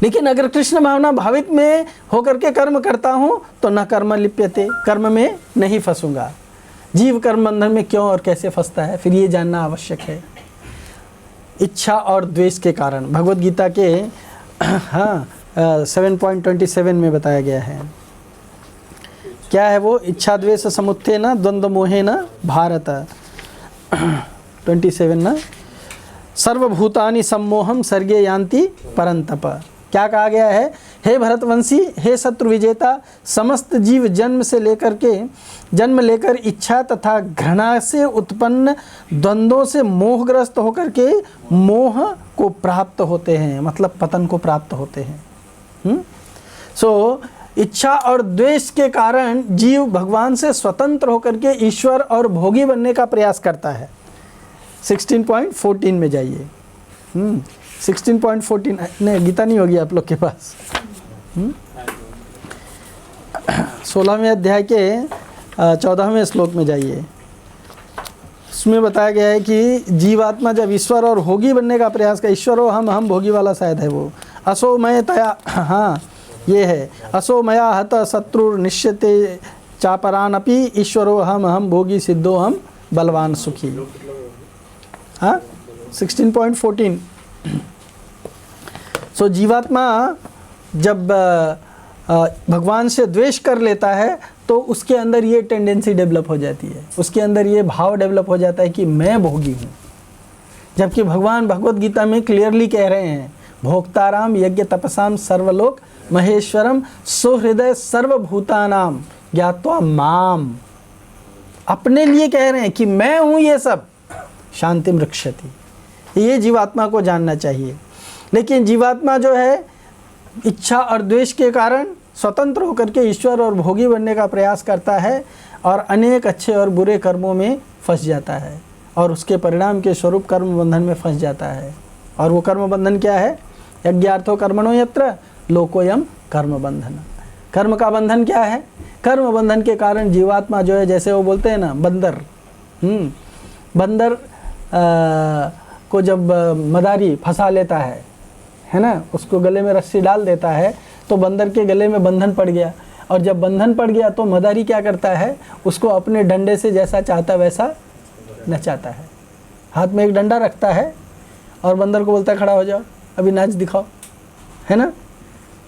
लेकिन अगर कृष्ण भावना भावित में होकर के कर्म करता हूँ तो न कर्म लिप्यते, कर्म में नहीं फंसूंगा। जीव कर्म बंधन में क्यों और कैसे फंसता है, फिर ये जानना आवश्यक है। इच्छा और द्वेष के कारण भगवद गीता के 7.27 में बताया गया है। क्या है वो? इच्छा द्वेष समुत्थेन द्वंद्व मोहेन भारत। 27 ना, सर्वभूतानि सम्मोहम सर्गे यान्ति परंतप। क्या कहा गया है? हे भरतवंशी, हे शत्रु विजेता, समस्त जीव जन्म लेकर इच्छा तथा घृणा से उत्पन्न द्वंद्वों से मोहग्रस्त होकर के मोह को प्राप्त होते हैं, मतलब पतन को प्राप्त होते हैं। सो इच्छा और द्वेष के कारण जीव भगवान से स्वतंत्र होकर के ईश्वर और भोगी बनने का प्रयास करता है। 16.14 में जाइए। 16.14 नहीं, गीता नहीं होगी आप लोग के पास। 16वें अध्याय के 14वें श्लोक में जाइए। उसमें बताया गया है कि जीवात्मा जब ईश्वर और भोगी बनने का प्रयास कर, ईश्वर हो हम भोगी वाला शायद है वो, असो मैं तया, हाँ, ये है असो मया हत शत्रु निश्यते चापरान अपि ईश्वरो हम भोगी सिद्धो हम बलवान सुखी। हाँ 16.14। सो जीवात्मा जब भगवान से द्वेष कर लेता है तो उसके अंदर ये टेंडेंसी डेवलप हो जाती है, उसके अंदर ये भाव डेवलप हो जाता है कि मैं भोगी हूँ। जबकि भगवान भगवत गीता में क्लियरली कह रहे हैं भोक्ताराम यज्ञ तपसाम सर्वलोक महेश्वरम सुहृदय सर्वभूतानाम ज्ञात्वा माम। अपने लिए कह रहे हैं कि मैं हूँ ये सब, शांतिम रक्षति। ये जीवात्मा को जानना चाहिए। लेकिन जीवात्मा जो है इच्छा और द्वेष के कारण स्वतंत्र होकर के ईश्वर और भोगी बनने का प्रयास करता है और अनेक अच्छे और बुरे कर्मों में फंस जाता है और उसके परिणाम के स्वरूप कर्म बंधन में फंस जाता है। और वो कर्म बंधन क्या है? यज्ञार्थो कर्मणो यत्र लोकोयम कर्म बंधन। कर्म का बंधन क्या है? कर्म बंधन के कारण जीवात्मा जो है, जैसे वो बोलते हैं ना बंदर, बंदर को जब मदारी फंसा लेता है ना, उसको गले में रस्सी डाल देता है तो बंदर के गले में बंधन पड़ गया। और जब बंधन पड़ गया तो मदारी क्या करता है? उसको अपने डंडे से जैसा चाहता वैसा नचाता है। हाथ में एक डंडा रखता है और बंदर को बोलता है खड़ा हो जाओ, अभी नाच दिखाओ, है ना।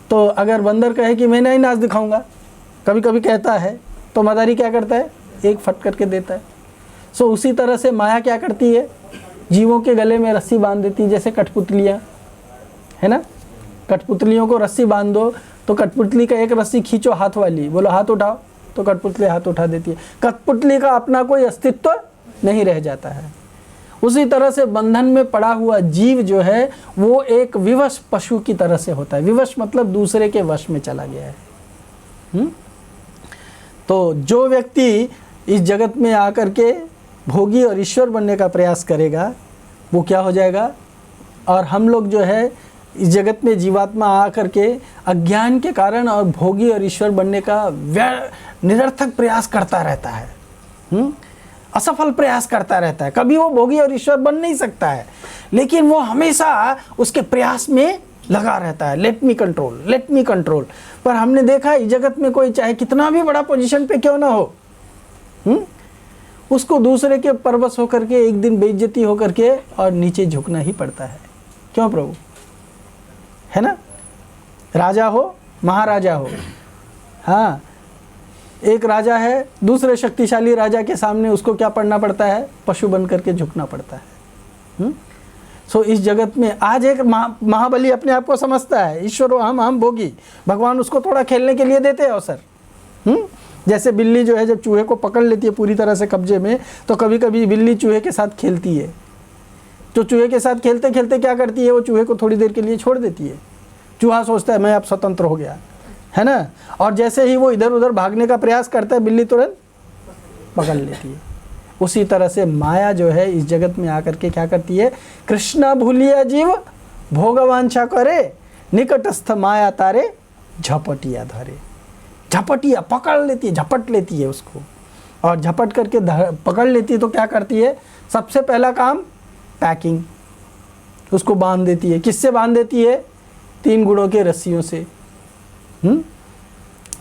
तो अगर बंदर कहे कि मैं नहीं नाच दिखाऊंगा, कभी कभी कहता है, तो मदारी क्या करता है? एक फट करके देता है। सो उसी तरह से माया क्या करती है? जीवों के गले में रस्सी बांध देती है, जैसे कठपुतलियाँ, है ना। कठपुतलियों को रस्सी बांध दो तो कठपुतली का एक रस्सी खींचो हाथ वाली, बोलो हाथ उठाओ, तो कठपुतली हाथ उठा देती है। कठपुतली का अपना कोई अस्तित्व नहीं रह जाता है। उसी तरह से बंधन में पड़ा हुआ जीव जो है वो एक विवश पशु की तरह से होता है। विवश मतलब दूसरे के वश में चला गया है। तो जो व्यक्ति इस जगत में आकर के भोगी और ईश्वर बनने का प्रयास करेगा वो क्या हो जाएगा? और हम लोग जो है इस जगत में जीवात्मा आकर के अज्ञान के कारण और भोगी और ईश्वर बनने का निरर्थक प्रयास करता रहता है, असफल प्रयास करता रहता है। कभी वो भोगी और ईश्वर बन नहीं सकता है, लेकिन वो हमेशा उसके प्रयास में लगा रहता है, let me control, let me control. पर हमने देखा इस जगत में कोई चाहे कितना भी बड़ा पोजीशन पे क्यों ना हो, उसको दूसरे के परवश होकर के एक दिन बेइज्जती होकर के और नीचे झुकना ही पड़ता है। क्यों प्रभु? है ना। राजा हो, महाराजा हो, हाँ, एक राजा है, दूसरे शक्तिशाली राजा के सामने उसको क्या पढ़ना पड़ता है? पशु बन करके झुकना पड़ता है। सो इस जगत में आज एक महाबली अपने आप को समझता है ईश्वर हम भोगी, भगवान उसको थोड़ा खेलने के लिए देते हैं अवसर। जैसे बिल्ली जो है जब चूहे को पकड़ लेती है पूरी तरह से कब्जे में, तो कभी कभी बिल्ली चूहे के साथ खेलती है। तो चूहे के साथ खेलते खेलते क्या करती है? वो चूहे को थोड़ी देर के लिए छोड़ देती है। चूहा सोचता है मैं अब स्वतंत्र हो गया, है ना। और जैसे ही वो इधर उधर भागने का प्रयास करता है, बिल्ली तुरंत पकड़ लेती है। उसी तरह से माया जो है इस जगत में आकर के क्या करती है? कृष्णा भूलिया जीव भोगवांछा करे, निकटस्थ माया तारे झपटिया धरे। झपटिया पकड़ लेती है, झपट लेती है उसको, और झपट करके पकड़ लेती है तो क्या करती है? सबसे पहला काम पैकिंग, उसको बांध देती है। किससे बांध देती है? 3 गुणों के रस्सियों से।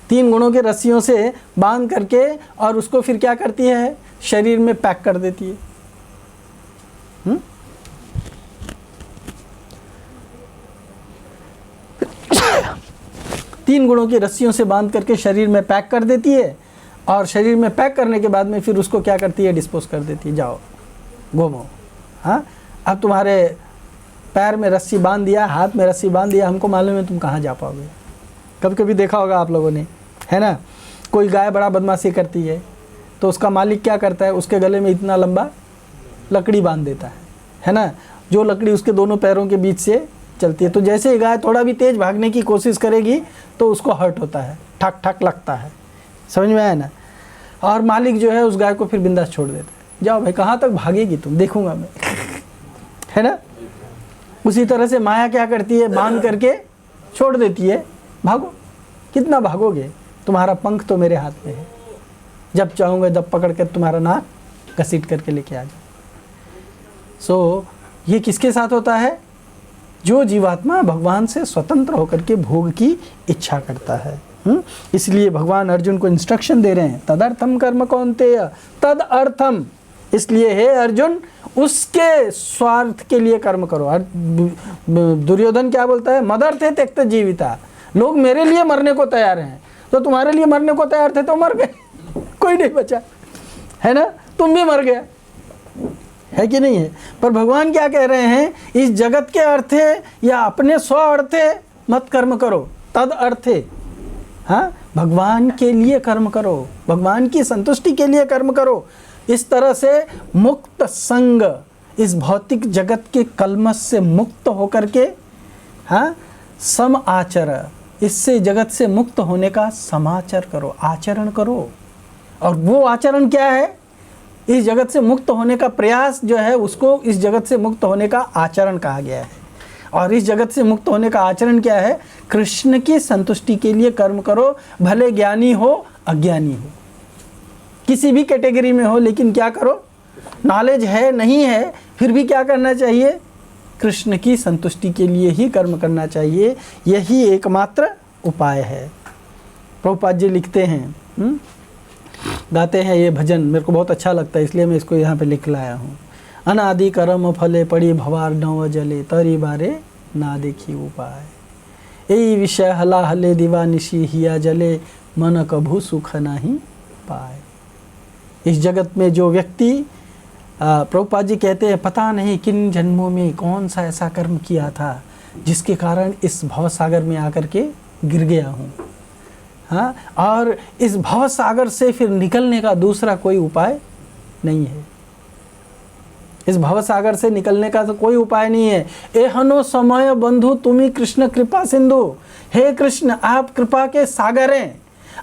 3 गुणों के रस्सियों से बांध करके और उसको फिर क्या करती है? शरीर में पैक कर देती है। 3 गुणों की रस्सियों से बांध करके शरीर में पैक कर देती है, और शरीर में पैक करने के बाद में फिर उसको क्या करती है? डिस्पोज कर देती है, जाओ घूमो। हाँ, अब तुम्हारे पैर में रस्सी बांध दिया, हाथ में रस्सी बांध दिया, हमको मालूम है तुम कहाँ जा पाओगे। कभी कभी देखा होगा आप लोगों ने, है ना, कोई गाय बड़ा बदमाशी करती है तो उसका मालिक क्या करता है? उसके गले में इतना लंबा लकड़ी बांध देता है ना, जो लकड़ी उसके दोनों पैरों के बीच से चलती है। तो जैसे ही गाय थोड़ा भी तेज भागने की कोशिश करेगी तो उसको हर्ट होता है, ठक ठक लगता है। समझ में आया ना। और मालिक जो है उस गाय को फिर बिंदास छोड़ देता है, जाओ भाई कहाँ तक भागेगी तुम, देखूंगा मैं, है ना। उसी तरह से माया क्या करती है? बांध करके छोड़ देती है, भागो। कितना भागोगे? तुम्हारा पंख तो मेरे हाथ में है, जब चाहूँगा जब पकड़ कर तुम्हारा नाक घसीट करके लेके आ जाओ। सो ये किसके साथ होता है? जो जीवात्मा भगवान से स्वतंत्र होकर के भोग की इच्छा करता है। इसलिए भगवान अर्जुन को इंस्ट्रक्शन दे रहे हैं, तदर्थम कर्म कौन्तेय, तद अर्थम, इसलिए हे अर्जुन उसके स्वार्थ के लिए कर्म करो। दुर्योधन क्या बोलता है, मदर्थे त्यक्त जीविता, लोग मेरे लिए मरने को तैयार हैं, तो तुम्हारे लिए मरने को तैयार थे तो मर गए, कोई नहीं बचा, है ना, तुम भी मर गया, है कि नहीं है। पर भगवान क्या कह रहे हैं, इस जगत के अर्थे या अपने स्व अर्थे मत कर्म करो, तद अर्थे, हाँ, भगवान के लिए कर्म करो, भगवान की संतुष्टि के लिए कर्म करो। इस तरह से मुक्त संग, इस भौतिक जगत के कलमश से मुक्त होकर के, हाँ, सम आचर, इससे जगत से मुक्त होने का समाचर करो, आचरण करो। और वो आचरण क्या है, इस जगत से मुक्त होने का प्रयास जो है उसको इस जगत से मुक्त होने का आचरण कहा गया है। और इस जगत से मुक्त होने का आचरण क्या है, कृष्ण की संतुष्टि के लिए कर्म करो, भले ज्ञानी हो अज्ञानी हो, किसी भी कैटेगरी में हो, लेकिन क्या करो, नॉलेज है नहीं है फिर भी क्या करना चाहिए, कृष्ण की संतुष्टि के लिए ही कर्म करना चाहिए, यही एकमात्र उपाय है। प्रभुपाद जी लिखते हैं, गाते हैं ये भजन, मेरे को बहुत अच्छा लगता है इसलिए मैं इसको यहाँ पे लिख लाया हूँ। अनादि कर्म फले पड़ी भवार नव जले, तरी बारे ना देखी उपाय, यही विषय हला हले दिवा निशी हिया जले, मन कभू सुख नहीं पाए। इस जगत में जो व्यक्ति, प्रभुपाद जी कहते हैं, पता नहीं किन जन्मों में कौन सा ऐसा कर्म किया था जिसके कारण इस भव सागर में आकर के गिर गया हूँ, हाँ, और इस भव सागर से फिर निकलने का दूसरा कोई उपाय नहीं है। इस भव सागर से निकलने का तो कोई उपाय नहीं है। एहनो समय बंधु तुम्ही कृष्ण कृपा सिंधु, हे कृष्ण आप कृपा के सागर हैं,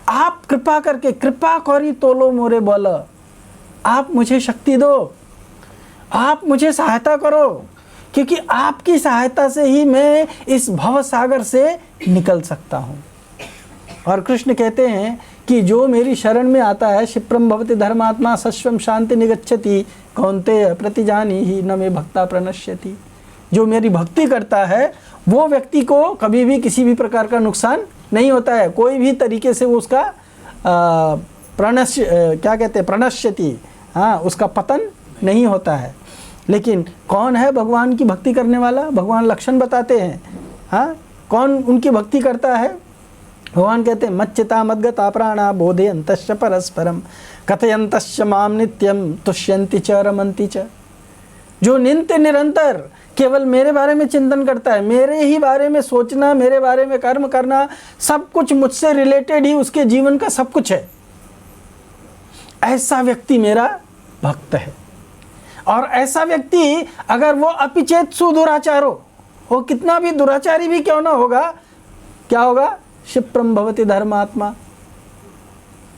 आप कृपा करके, कृपा करी तोलो मोरे बल, आप मुझे शक्ति दो, आप मुझे सहायता करो, क्योंकि आपकी सहायता से ही मैं इस भव सागर से निकल सकता हूँ। और कृष्ण कहते हैं कि जो मेरी शरण में आता है, क्षिप्रम भवति धर्मात्मा सस्वम शांति निगच्छति, कौन्तेय प्रतिजानी ही न मे भक्ता प्रणश्यति। जो मेरी भक्ति करता है वो व्यक्ति को कभी भी किसी भी प्रकार का नुकसान नहीं होता है, कोई भी तरीके से वो उसका क्या कहते हैं, प्रणश्यति, हाँ, उसका पतन नहीं होता है। लेकिन कौन है भगवान की भक्ति करने वाला, भगवान लक्षण बताते हैं, हाँ, कौन उनकी भक्ति करता है। भगवान कहते हैं, मच्चिता मद्गता प्राणा बोधयन्तश्च परस्परम कथयन्तश्च माम नित्यम तुष्यन्ति च रमन्ति च। जो नित्य निरंतर केवल मेरे बारे में चिंतन करता है, मेरे ही बारे में सोचना, मेरे बारे में कर्म करना, सब कुछ मुझसे रिलेटेड ही उसके जीवन का सब कुछ है, ऐसा व्यक्ति मेरा भक्त है। और ऐसा व्यक्ति अगर वो अपिचेत सुदुराचार हो, वो कितना भी दुराचारी भी क्यों ना होगा, क्या होगा, क्षिप्रम भवति धर्मात्मा,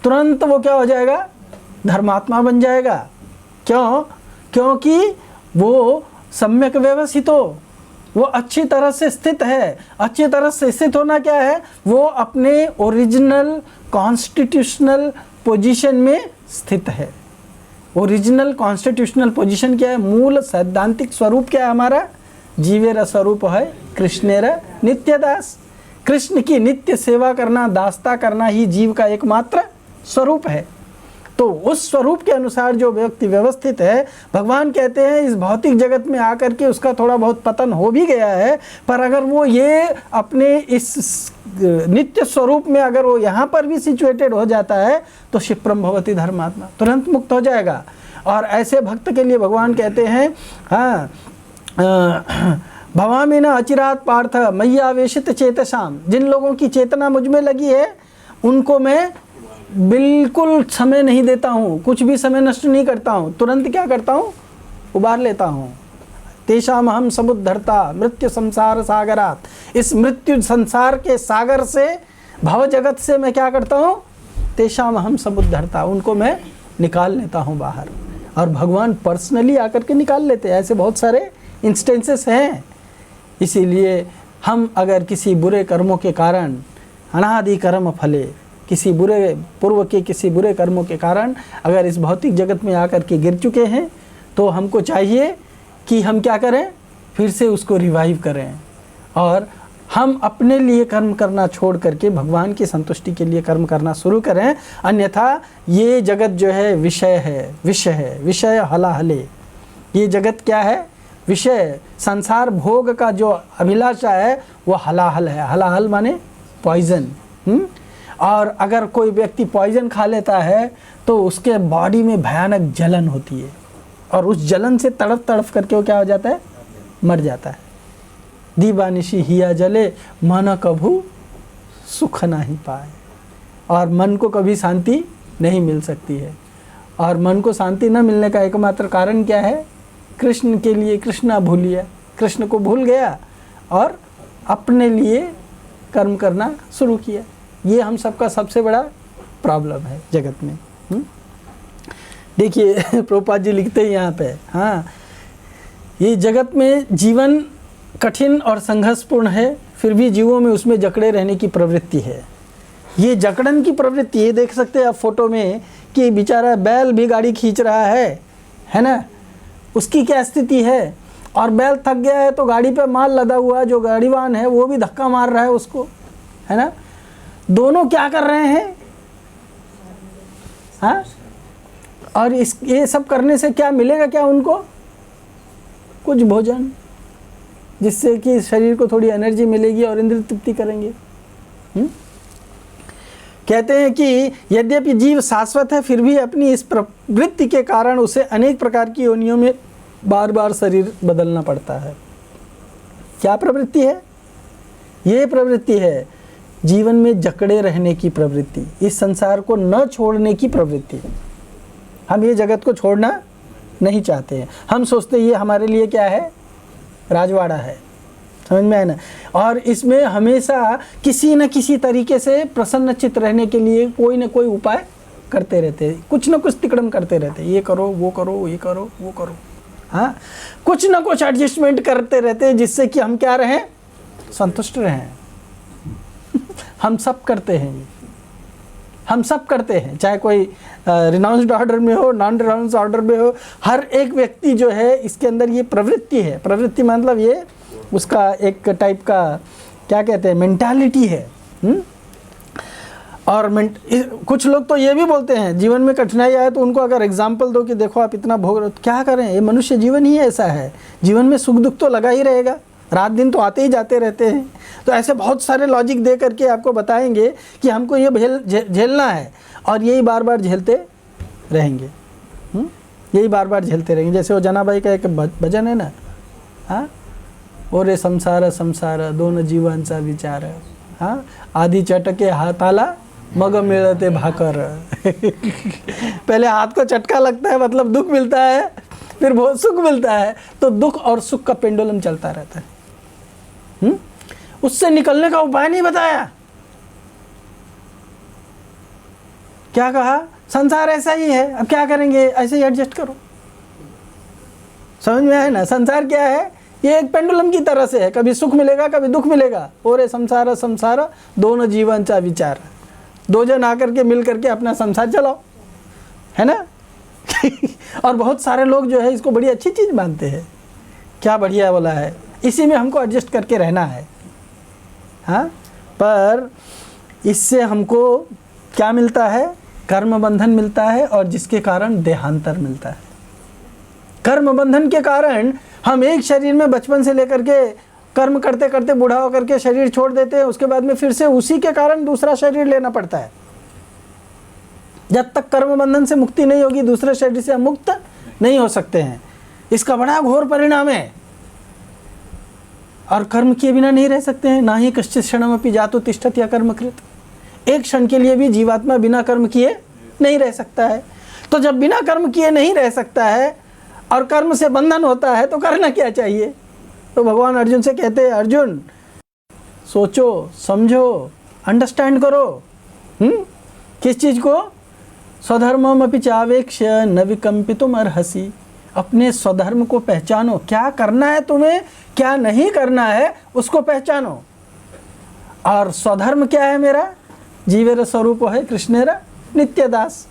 तुरंत वो क्या हो जाएगा, धर्मात्मा बन जाएगा। क्यों? क्योंकि वो सम्यक व्यवस्थित हो, वो अच्छी तरह से स्थित है। अच्छी तरह से स्थित होना क्या है, वो अपने ओरिजिनल कॉन्स्टिट्यूशनल पोजीशन में स्थित है। ओरिजिनल कॉन्स्टिट्यूशनल पोजीशन क्या है, मूल सैद्धांतिक स्वरूप क्या है हमारा, जीवेर स्वरूप है कृष्णेर नित्य दास। कृष्ण की नित्य सेवा करना, दासता करना ही जीव का एकमात्र स्वरूप है। तो उस स्वरूप के अनुसार जो व्यक्ति व्यवस्थित है, भगवान कहते हैं इस भौतिक जगत में आकर के उसका थोड़ा बहुत पतन हो भी गया है, पर अगर वो ये अपने इस नित्य स्वरूप में अगर वो यहाँ पर भी सिचुएटेड हो जाता है तो क्षिप्रम भवति धर्मात्मा, तुरंत मुक्त हो जाएगा। और ऐसे भक्त के लिए भगवान कहते हैं, हाँ, भवामि न अचिरात पार्थ मय्यावेशित चेतसाम, जिन लोगों की चेतना मुझ में लगी है उनको मैं बिल्कुल समय नहीं देता हूँ, कुछ भी समय नष्ट नहीं करता हूँ, तुरंत क्या करता हूँ, उबार लेता हूँ। तेषाम हम समुद्धरता मृत्यु संसार सागरात, इस मृत्यु संसार के सागर से, भव जगत से मैं क्या करता हूँ, तेषाम हम समुद्धरता, उनको मैं निकाल लेता हूँ बाहर। और भगवान पर्सनली आकर के निकाल लेते हैं, ऐसे बहुत सारे इंस्टेंसेस हैं। इसीलिए हम अगर किसी बुरे कर्मों के कारण, अनादि कर्म फले, किसी बुरे पूर्व के किसी बुरे कर्मों के कारण अगर इस भौतिक जगत में आकर के गिर चुके हैं, तो हमको चाहिए कि हम क्या करें, फिर से उसको रिवाइव करें, और हम अपने लिए कर्म करना छोड़ करके भगवान की संतुष्टि के लिए कर्म करना शुरू करें। अन्यथा ये जगत जो है विषय है, विषय हलाहले। ये जगत क्या है? विषय, संसार भोग का जो अभिलाषा है वो हलाहल है। हलाहल माने पॉइजन। और अगर कोई व्यक्ति पॉइजन खा लेता है तो उसके बॉडी में भयानक जलन होती है, और उस जलन से तड़प तड़प करके वो क्या हो जाता है? मर जाता है। दीवानिशी हिया जले मन कभू सुख नहीं पाए। और मन को कभी शांति नहीं मिल सकती है। और मन को शांति न मिलने का एकमात्र कारण क्या है? कृष्ण के लिए कृष्णा भूलिया, कृष्ण को भूल गया और अपने लिए कर्म करना शुरू किया। ये हम सबका सबसे बड़ा प्रॉब्लम है जगत में। देखिए प्रभुपाद जी लिखते हैं यहाँ पे, हाँ, ये जगत में जीवन कठिन और संघर्षपूर्ण है, फिर भी जीवों में उसमें जकड़े रहने की प्रवृत्ति है। ये जकड़न की प्रवृत्ति, ये देख सकते हैं आप फोटो में कि बेचारा बैल भी गाड़ी खींच रहा है ना, उसकी क्या स्थिति है। और बैल थक गया है तो गाड़ी पे माल लदा हुआ जो गाड़ीवान है वो भी धक्का मार रहा है उसको, है ना। दोनों क्या कर रहे हैं? हाँ, और ये सब करने से क्या मिलेगा? क्या उनको कुछ भोजन, जिससे कि शरीर को थोड़ी एनर्जी मिलेगी और इंद्रिय तृप्ति करेंगे। कहते हैं कि यद्यपि जीव शाश्वत है, फिर भी अपनी इस प्रवृत्ति के कारण उसे अनेक प्रकार की योनियों में बार बार शरीर बदलना पड़ता है। क्या प्रवृत्ति है? ये प्रवृत्ति है जीवन में जकड़े रहने की प्रवृत्ति, इस संसार को न छोड़ने की प्रवृत्ति। हम ये जगत को छोड़ना नहीं चाहते हैं। हम सोचते ये हमारे लिए क्या है? राजवाड़ा है। समझ में आया ना। और इसमें हमेशा किसी न किसी तरीके से प्रसन्नचित्त रहने के लिए कोई न कोई उपाय करते रहते हैं, कुछ न कुछ तिकड़म करते रहते हैं। ये करो, वो करो, ये करो, वो करो। हाँ, कुछ न कुछ एडजस्टमेंट करते रहते हैं जिससे कि हम क्या रहें? संतुष्ट रहें। हम सब करते हैं ये, हम सब करते हैं, चाहे कोई रिनाउंस्ड ऑर्डर में हो, नॉन रिनाउंस्ड ऑर्डर में हो। हर एक व्यक्ति जो है इसके अंदर ये प्रवृत्ति है। प्रवृत्ति मतलब ये उसका एक टाइप का क्या कहते हैं? मेंटालिटी है। और कुछ लोग तो ये भी बोलते हैं जीवन में कठिनाई आए तो उनको अगर एग्जाम्पल दो कि देखो आप इतना भोग रहे हो तो क्या करें, ये मनुष्य जीवन ही ऐसा है, जीवन में सुख दुख तो लगा ही रहेगा, रात दिन तो आते ही जाते रहते हैं। तो ऐसे बहुत सारे लॉजिक दे करके आपको बताएंगे कि हमको ये झेलना है और यही बार बार झेलते रहेंगे। यही बार बार झेलते रहेंगे। जैसे वो जनाबाई का एक भजन है ना, हाँ, ओरे संसार संसार दोन जीवांचा विचार, हाँ, आधी चटके हाथाला मग मिळते भाकर। पहले हाथ को चटका लगता है मतलब दुख मिलता है, फिर बहुत सुख मिलता है, तो दुख और सुख का पेंडुलम चलता रहता है। उससे निकलने का उपाय नहीं बताया। क्या कहा? संसार ऐसा ही है, अब क्या करेंगे, ऐसे ही एडजस्ट करो। समझ में आया ना। संसार क्या है? ये एक पेंडुलम की तरह से है, कभी सुख मिलेगा कभी दुख मिलेगा। ओरे संसार संसार दोनों जीवांचा विचार, दो जन आकर के मिल करके अपना संसार चलाओ, है ना। और बहुत सारे लोग जो है इसको बड़ी अच्छी चीज़ मानते हैं। क्या बढ़िया बोला है, इसी में हमको एडजस्ट करके रहना है। हाँ, पर इससे हमको क्या मिलता है? कर्म बंधन मिलता है, और जिसके कारण देहांतर मिलता है। कर्म बंधन के कारण हम एक शरीर में बचपन से लेकर के कर्म करते करते बूढ़ा होकर के शरीर छोड़ देते हैं, उसके बाद में फिर से उसी के कारण दूसरा शरीर लेना पड़ता है। जब तक कर्म बंधन से मुक्ति नहीं होगी दूसरे शरीर से हम मुक्त नहीं हो सकते हैं। इसका बड़ा घोर परिणाम है। और कर्म किए बिना नहीं रह सकते हैं। ना ही कश्चित् क्षणमपि जातु तिष्ठति अकर्मकृत। एक क्षण के लिए भी जीवात्मा बिना कर्म किए नहीं रह सकता है। तो जब बिना कर्म किए नहीं रह सकता है और कर्म से बंधन होता है तो करना क्या चाहिए? तो भगवान अर्जुन से कहते हैं, अर्जुन सोचो, समझो, अंडरस्टैंड करो। किस चीज़ को? स्वधर्मम अपि चावेक्ष्य न विकम्पितुम अर्हसि। अपने स्वधर्म को पहचानो, क्या करना है तुम्हें, क्या नहीं करना है उसको पहचानो। और स्वधर्म क्या है मेरा? जीवेर स्वरूप है कृष्णेरा नित्य दास।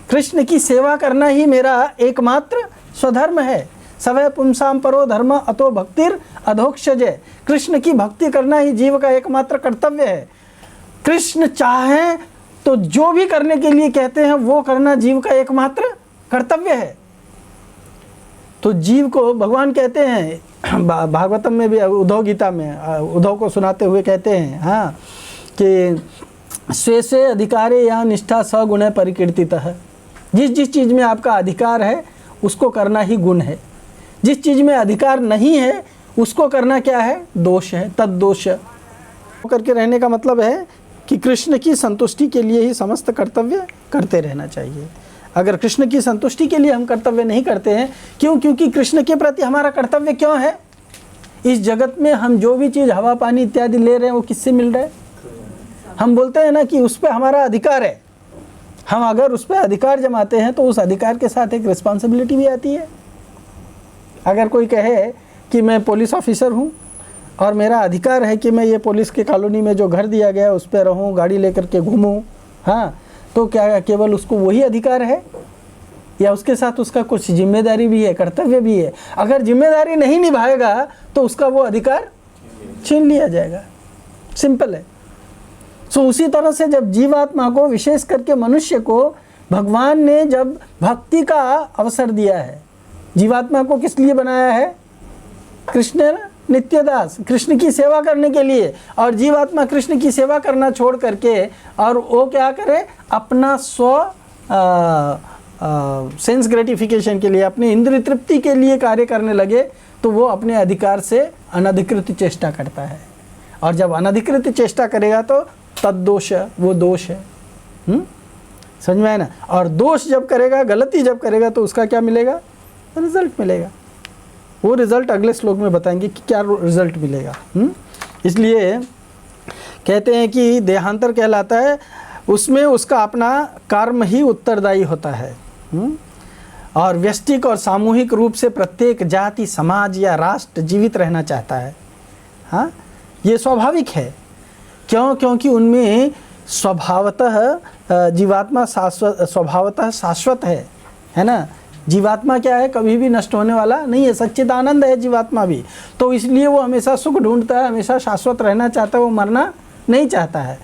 कृष्ण की सेवा करना ही मेरा एकमात्र स्वधर्म है। सवै पुंसाम परो धर्म अतो भक्तिर अधोक्षजय। कृष्ण की भक्ति करना ही जीव का एकमात्र कर्तव्य है। कृष्ण चाहे तो जो भी करने के लिए कहते हैं वो करना जीव का एकमात्र कर्तव्य है। तो जीव को भगवान कहते हैं, भागवतम में भी, उद्धव गीता में उद्धव को सुनाते हुए कहते हैं, हाँ, कि स्वे से अधिकारे या निष्ठा सगुण परिकीर्तित है। जिस जिस चीज़ में आपका अधिकार है उसको करना ही गुण है, जिस चीज़ में अधिकार नहीं है उसको करना क्या है, दोष है, तद्दोष करके रहने का मतलब है कि कृष्ण की संतुष्टि के लिए ही समस्त कर्तव्य करते रहना चाहिए। अगर कृष्ण की संतुष्टि के लिए हम कर्तव्य नहीं करते हैं, क्यों? क्योंकि कृष्ण के प्रति हमारा कर्तव्य क्यों है? इस जगत में हम जो भी चीज़ हवा पानी इत्यादि ले रहे हैं वो किससे मिल रहा है? हम बोलते हैं ना कि उस पर हमारा अधिकार है। हम अगर उस पर अधिकार जमाते हैं तो उस अधिकार के साथ एक रिस्पॉन्सिबिलिटी भी आती है। अगर कोई कहे कि मैं पुलिस ऑफिसर हूँ और मेरा अधिकार है कि मैं ये पुलिस के कॉलोनी में जो घर दिया गया उस पर रहूँ, गाड़ी लेकर के घूमूँ, हाँ, तो क्या केवल उसको वही अधिकार है या उसके साथ उसका कुछ जिम्मेदारी भी है, कर्तव्य भी है? अगर जिम्मेदारी नहीं निभाएगा तो उसका वो अधिकार छीन लिया जाएगा। सिंपल है। सो उसी तरह से जब जीवात्मा को, विशेष करके मनुष्य को, भगवान ने जब भक्ति का अवसर दिया है, जीवात्मा को किस लिए बनाया है? कृष्ण नित्यदास, कृष्ण की सेवा करने के लिए। और जीवात्मा कृष्ण की सेवा करना छोड़ करके और वो क्या करे, अपना स्व सेंस ग्रेटिफिकेशन के लिए, अपनी इंद्रिय तृप्ति के लिए कार्य करने लगे तो वो अपने अधिकार से अनधिकृत चेष्टा करता है। और जब अनधिकृत चेष्टा करेगा तो तद्दोष, वो दोष है। समझ में आया ना? और दोष जब करेगा, गलती जब करेगा तो उसका क्या मिलेगा? रिजल्ट मिलेगा। वो रिजल्ट अगले श्लोक में बताएंगे कि क्या रिजल्ट मिलेगा। इसलिए कहते हैं कि देहांतर कहलाता है, उसमें उसका अपना कर्म ही उत्तरदायी होता है। और व्यष्टिक और सामूहिक रूप से प्रत्येक जाति, समाज या राष्ट्र जीवित रहना चाहता है। हाँ, ये स्वाभाविक है। क्यों? क्योंकि उनमें स्वभावतः जीवात्मा स्वभावतः शाश्वत है ना? जीवात्मा क्या है? कभी भी नष्ट होने वाला नहीं है, सच्चिदानंद है जीवात्मा भी। तो इसलिए वो हमेशा सुख ढूंढता है, हमेशा शाश्वत रहना चाहता है, वो मरना नहीं चाहता है।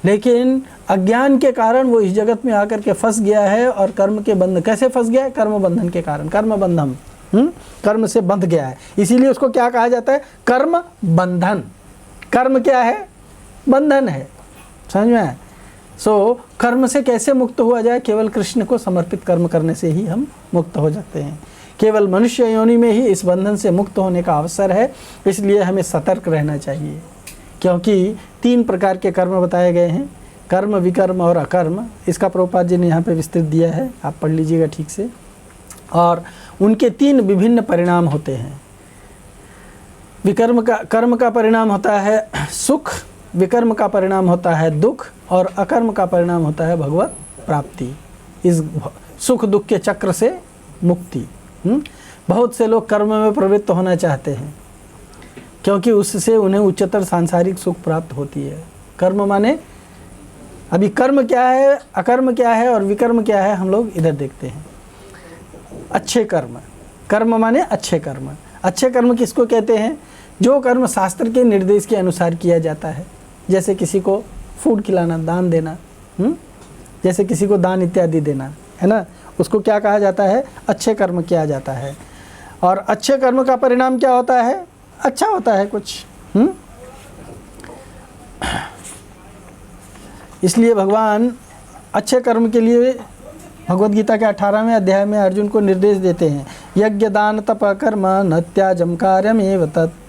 लेकिन अज्ञान के कारण वो इस जगत में आकर के फंस गया है। और कर्म के बंधन, कैसे फंस गया है? कर्म बंधन के कारण, कर्म बंधन, कर्म से बंध गया है। इसीलिए उसको क्या कहा जाता है? कर्म बंधन। कर्म क्या है? बंधन है। समझ में आया? सो कर्म से कैसे मुक्त हुआ जाए? केवल कृष्ण को समर्पित कर्म करने से ही हम मुक्त हो जाते हैं। केवल मनुष्य योनि में ही इस बंधन से मुक्त होने का अवसर है। इसलिए हमें सतर्क रहना चाहिए, क्योंकि 3 प्रकार के कर्म बताए गए हैं, कर्म, विकर्म और अकर्म। इसका प्रभुपाद जी ने यहाँ पे विस्तृत दिया है, आप पढ़ लीजिएगा ठीक से। और उनके 3 विभिन्न परिणाम होते हैं। कर्म का परिणाम होता है सुख, विकर्म का परिणाम होता है दुख, और अकर्म का परिणाम होता है भगवत प्राप्ति, इस सुख दुख के चक्र से मुक्ति। बहुत से लोग कर्म में प्रवृत्त होना चाहते हैं, क्योंकि उससे उन्हें उच्चतर सांसारिक सुख प्राप्त होती है। कर्म माने, अभी कर्म क्या है, अकर्म क्या है और विकर्म क्या है, हम लोग इधर देखते हैं। अच्छे कर्म, कर्म माने अच्छे कर्म। अच्छे कर्म किसको कहते हैं? जो कर्म शास्त्र के निर्देश के अनुसार किया जाता है। जैसे किसी को फूड खिलाना, दान देना, जैसे किसी को दान इत्यादि देना, है ना, उसको क्या कहा जाता है? अच्छे कर्म किया जाता है। और अच्छे कर्म का परिणाम क्या होता है? अच्छा होता है कुछ। इसलिए भगवान अच्छे कर्म के लिए भगवद गीता के 18वें अध्याय में अर्जुन को निर्देश देते हैं, यज्ञ दान तप कर्म न त्याजम कार्यमेव तत्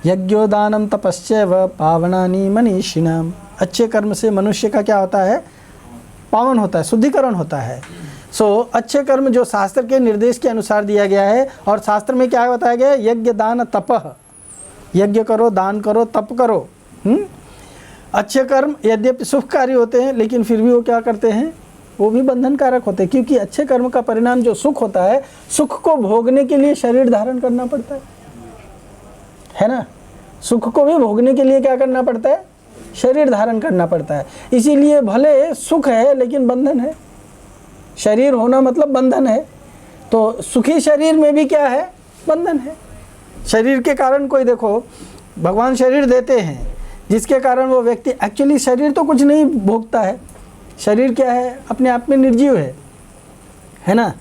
यज्ञो दानम तपश्चैव पावनानि मनीषिणाम। अच्छे कर्म से मनुष्य का क्या होता है? पावन होता है, शुद्धिकरण होता है। अच्छे कर्म जो शास्त्र के निर्देश के अनुसार दिया गया है। और शास्त्र में क्या बताया गया है? यज्ञ दान तप, यज्ञ करो, दान करो, तप करो। अच्छे कर्म यद्यपि सुखकारी होते हैं, लेकिन फिर भी वो क्या करते हैं? वो भी बंधनकारक होते हैं, क्योंकि अच्छे कर्म का परिणाम जो सुख होता है, सुख को भोगने के लिए शरीर धारण करना पड़ता है ना? सुख को भी भोगने के लिए क्या करना पड़ता है? शरीर धारण करना पड़ता है। इसीलिए भले सुख है लेकिन बंधन है। शरीर होना मतलब बंधन है। तो सुखी शरीर में भी क्या है, बंधन है। शरीर के कारण कोई देखो भगवान शरीर देते हैं जिसके कारण वो व्यक्ति, एक्चुअली शरीर तो कुछ नहीं भोगता है, शरीर क्या है, अपने आप में निर्जीव है ना।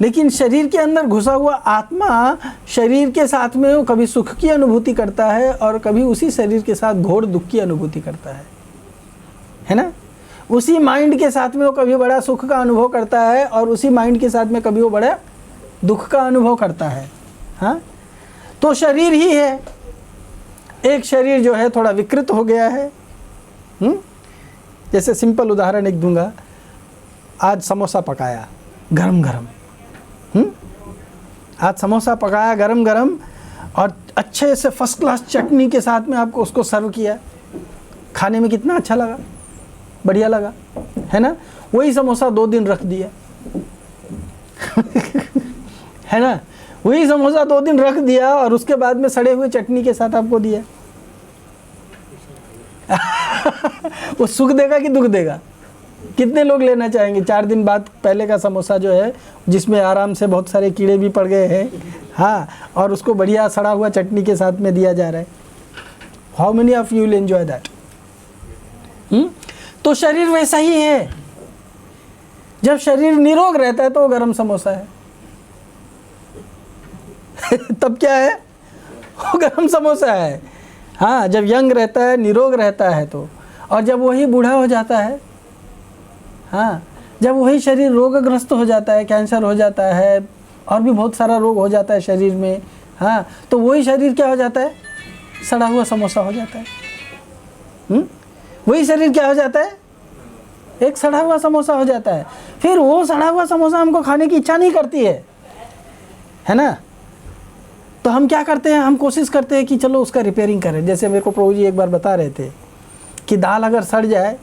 लेकिन शरीर के अंदर घुसा हुआ आत्मा शरीर के साथ में वो कभी सुख की अनुभूति करता है और कभी उसी शरीर के साथ घोर दुख की अनुभूति करता है ना। उसी माइंड के साथ में वो कभी बड़ा सुख का अनुभव करता है और उसी माइंड के साथ में कभी वो बड़ा दुख का अनुभव करता है। हाँ, तो शरीर ही है। एक शरीर जो है थोड़ा विकृत हो गया है। जैसे सिंपल उदाहरण एक दूंगा, आज समोसा पकाया गरम गरम, आज समोसा पकाया गरम गरम और अच्छे से फर्स्ट क्लास चटनी के साथ में आपको उसको सर्व किया, खाने में कितना अच्छा लगा, बढ़िया लगा, है ना। वही समोसा 2 दिन रख दिया है ना, वही समोसा 2 दिन रख दिया और उसके बाद में सड़े हुए चटनी के साथ आपको दिया वो सुख देगा कि दुख देगा? कितने लोग लेना चाहेंगे? 4 दिन बाद पहले का समोसा जो है जिसमें आराम से बहुत सारे कीड़े भी पड़ गए हैं, हाँ, और उसको बढ़िया सड़ा हुआ चटनी के साथ में दिया जा रहा है। How many of you will enjoy that? तो शरीर वैसा ही है। जब शरीर निरोग रहता है तो वो गरम समोसा है तब क्या है? वो गरम समोसा है। हाँ, जब यंग रहता है, निरोग रहता है तो, और जब वही बूढ़ा हो जाता है, हाँ, जब वही शरीर रोगग्रस्त हो जाता है, कैंसर हो जाता है और भी बहुत सारा रोग हो जाता है शरीर में, हाँ, तो वही शरीर क्या हो जाता है? सड़ा हुआ समोसा हो जाता है। वही शरीर क्या हो जाता है? एक सड़ा हुआ समोसा हो जाता है। फिर वो सड़ा हुआ समोसा हमको खाने की इच्छा नहीं करती है ना। तो हम क्या करते हैं? हम कोशिश करते हैं कि चलो उसका रिपेयरिंग करें। जैसे मेरे को प्रभु जी एक बार बता रहे थे कि दाल अगर सड़ जाए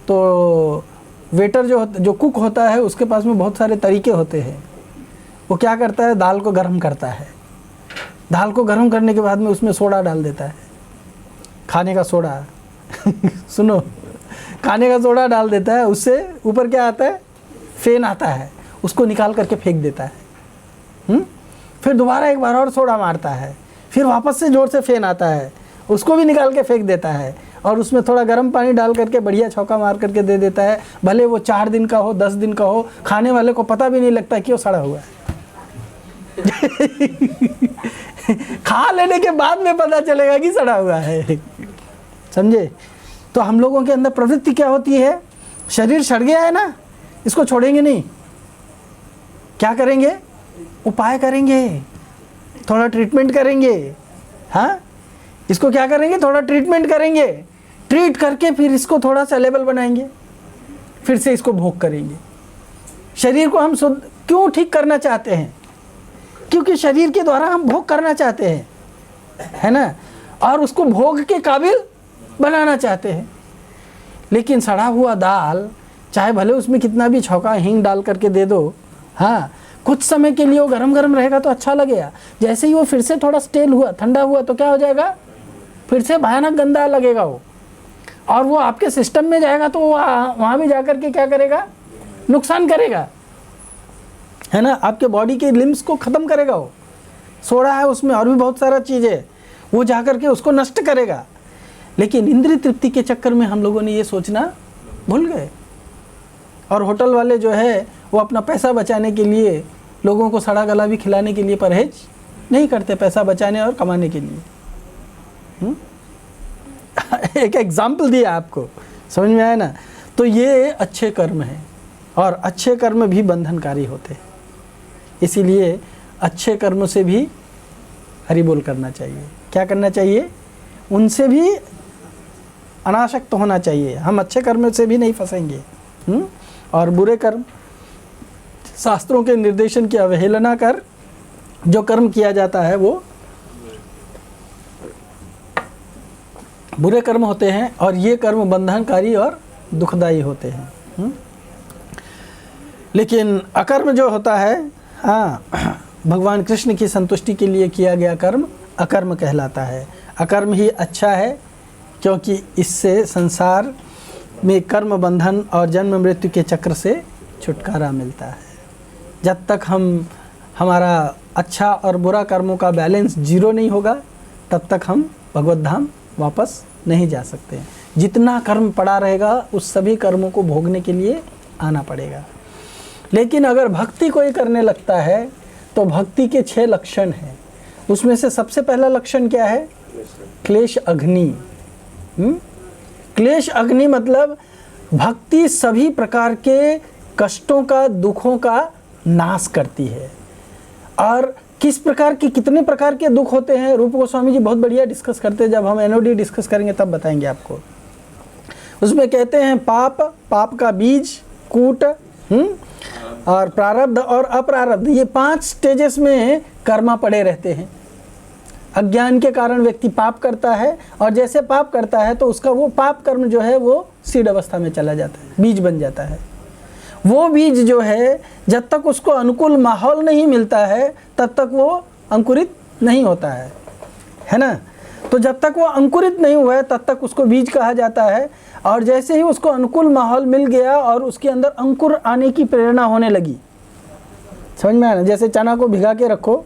तो वेटर जो कुक होता है उसके पास में बहुत सारे तरीके होते हैं। वो क्या करता है? दाल को गर्म करता है। दाल को गर्म करने के बाद में उसमें सोडा डाल देता है, खाने का सोडा सुनो, खाने का सोडा डाल देता है। उससे ऊपर क्या आता है? फेन आता है, उसको निकाल करके फेंक देता है। फिर दोबारा एक बार और सोडा मारता है, फिर वापस से जोर से फेन आता है, उसको भी निकाल के फेंक देता है और उसमें थोड़ा गर्म पानी डाल करके बढ़िया छौंका मार करके दे देता है। भले वो 4 दिन का हो, 10 दिन का हो, खाने वाले को पता भी नहीं लगता कि वो सड़ा हुआ है खा लेने के बाद में पता चलेगा कि सड़ा हुआ है, समझे। तो हम लोगों के अंदर प्रवृत्ति क्या होती है? शरीर सड़ गया है ना, इसको छोड़ेंगे नहीं, क्या करेंगे? उपाय करेंगे, थोड़ा ट्रीटमेंट करेंगे। हाँ, इसको क्या करेंगे? थोड़ा ट्रीटमेंट करेंगे, ट्रीट करके फिर इसको थोड़ा सा लेवल बनाएंगे, फिर से इसको भोग करेंगे। शरीर को हम क्यों ठीक करना चाहते हैं? क्योंकि शरीर के द्वारा हम भोग करना चाहते हैं, है ना, और उसको भोग के काबिल बनाना चाहते हैं। लेकिन सड़ा हुआ दाल, चाहे भले उसमें कितना भी छौंका हींग डाल करके दे दो, हाँ, कुछ समय के लिए वो गरम गरम रहेगा तो अच्छा लगेगा। जैसे ही वो फिर से थोड़ा स्टेल हुआ, ठंडा हुआ, तो क्या हो जाएगा? फिर से भयानक गंदा लगेगा वो, और वो आपके सिस्टम में जाएगा तो वहाँ भी जा कर के क्या करेगा? नुकसान करेगा, है ना, आपके बॉडी के लिम्स को ख़त्म करेगा। वो सोडा है उसमें और भी बहुत सारा चीज़ है, वो जा कर के उसको नष्ट करेगा। लेकिन इंद्रिय तृप्ति के चक्कर में हम लोगों ने ये सोचना भूल गए, और होटल वाले जो है वो अपना पैसा बचाने के लिए लोगों को सड़ा गला भी खिलाने के लिए परहेज नहीं करते, पैसा बचाने और कमाने के लिए। एक एग्जाम्पल दिया आपको, समझ में आया ना। तो ये अच्छे कर्म हैं और अच्छे कर्म भी बंधनकारी होते हैं, इसीलिए अच्छे कर्म से भी हरि बोल करना चाहिए। क्या करना चाहिए? उनसे भी अनासक्त होना चाहिए। हम अच्छे कर्म से भी नहीं फंसेंगे, और बुरे कर्म, शास्त्रों के निर्देशन की अवहेलना कर जो कर्म किया जाता है वो बुरे कर्म होते हैं, और ये कर्म बंधनकारी और दुखदायी होते हैं। लेकिन अकर्म जो होता है, हाँ, भगवान कृष्ण की संतुष्टि के लिए किया गया कर्म अकर्म कहलाता है। अकर्म ही अच्छा है, क्योंकि इससे संसार में कर्म बंधन और जन्म मृत्यु के चक्र से छुटकारा मिलता है। जब तक हमारा अच्छा और बुरा कर्मों का बैलेंस 0 नहीं होगा, तब तक हम भगवत धाम वापस नहीं जा सकते। जितना कर्म पड़ा रहेगा उस सभी कर्मों को भोगने के लिए आना पड़ेगा। लेकिन अगर भक्ति कोई करने लगता है तो भक्ति के 6 लक्षण हैं। उसमें से सबसे पहला लक्षण क्या है? क्लेश अग्नि। क्लेश अग्नि मतलब भक्ति सभी प्रकार के कष्टों का, दुखों का नाश करती है। और किस प्रकार के, कितने प्रकार के दुख होते हैं, रूप गोस्वामी जी बहुत बढ़िया डिस्कस करते हैं। जब हम एनओडी डिस्कस करेंगे तब बताएंगे आपको। उसमें कहते हैं पाप, पाप का बीज, कूट, और प्रारब्ध और अप्रारब्ध, ये 5 स्टेजेस में कर्मा पड़े रहते हैं। अज्ञान के कारण व्यक्ति पाप करता है, और जैसे पाप करता है तो उसका वो पाप कर्म जो है वो सीड अवस्था में चला जाता है, बीज बन जाता है। वो बीज जो है जब तक उसको अनुकूल माहौल नहीं मिलता है तब तक वो अंकुरित नहीं होता है ना। तो जब तक वो अंकुरित नहीं हुआ है तब तक उसको बीज कहा जाता है। और जैसे ही उसको अनुकूल माहौल मिल गया और उसके अंदर अंकुर आने की प्रेरणा होने लगी, समझ में आया? जैसे चना को भिगा के रखो,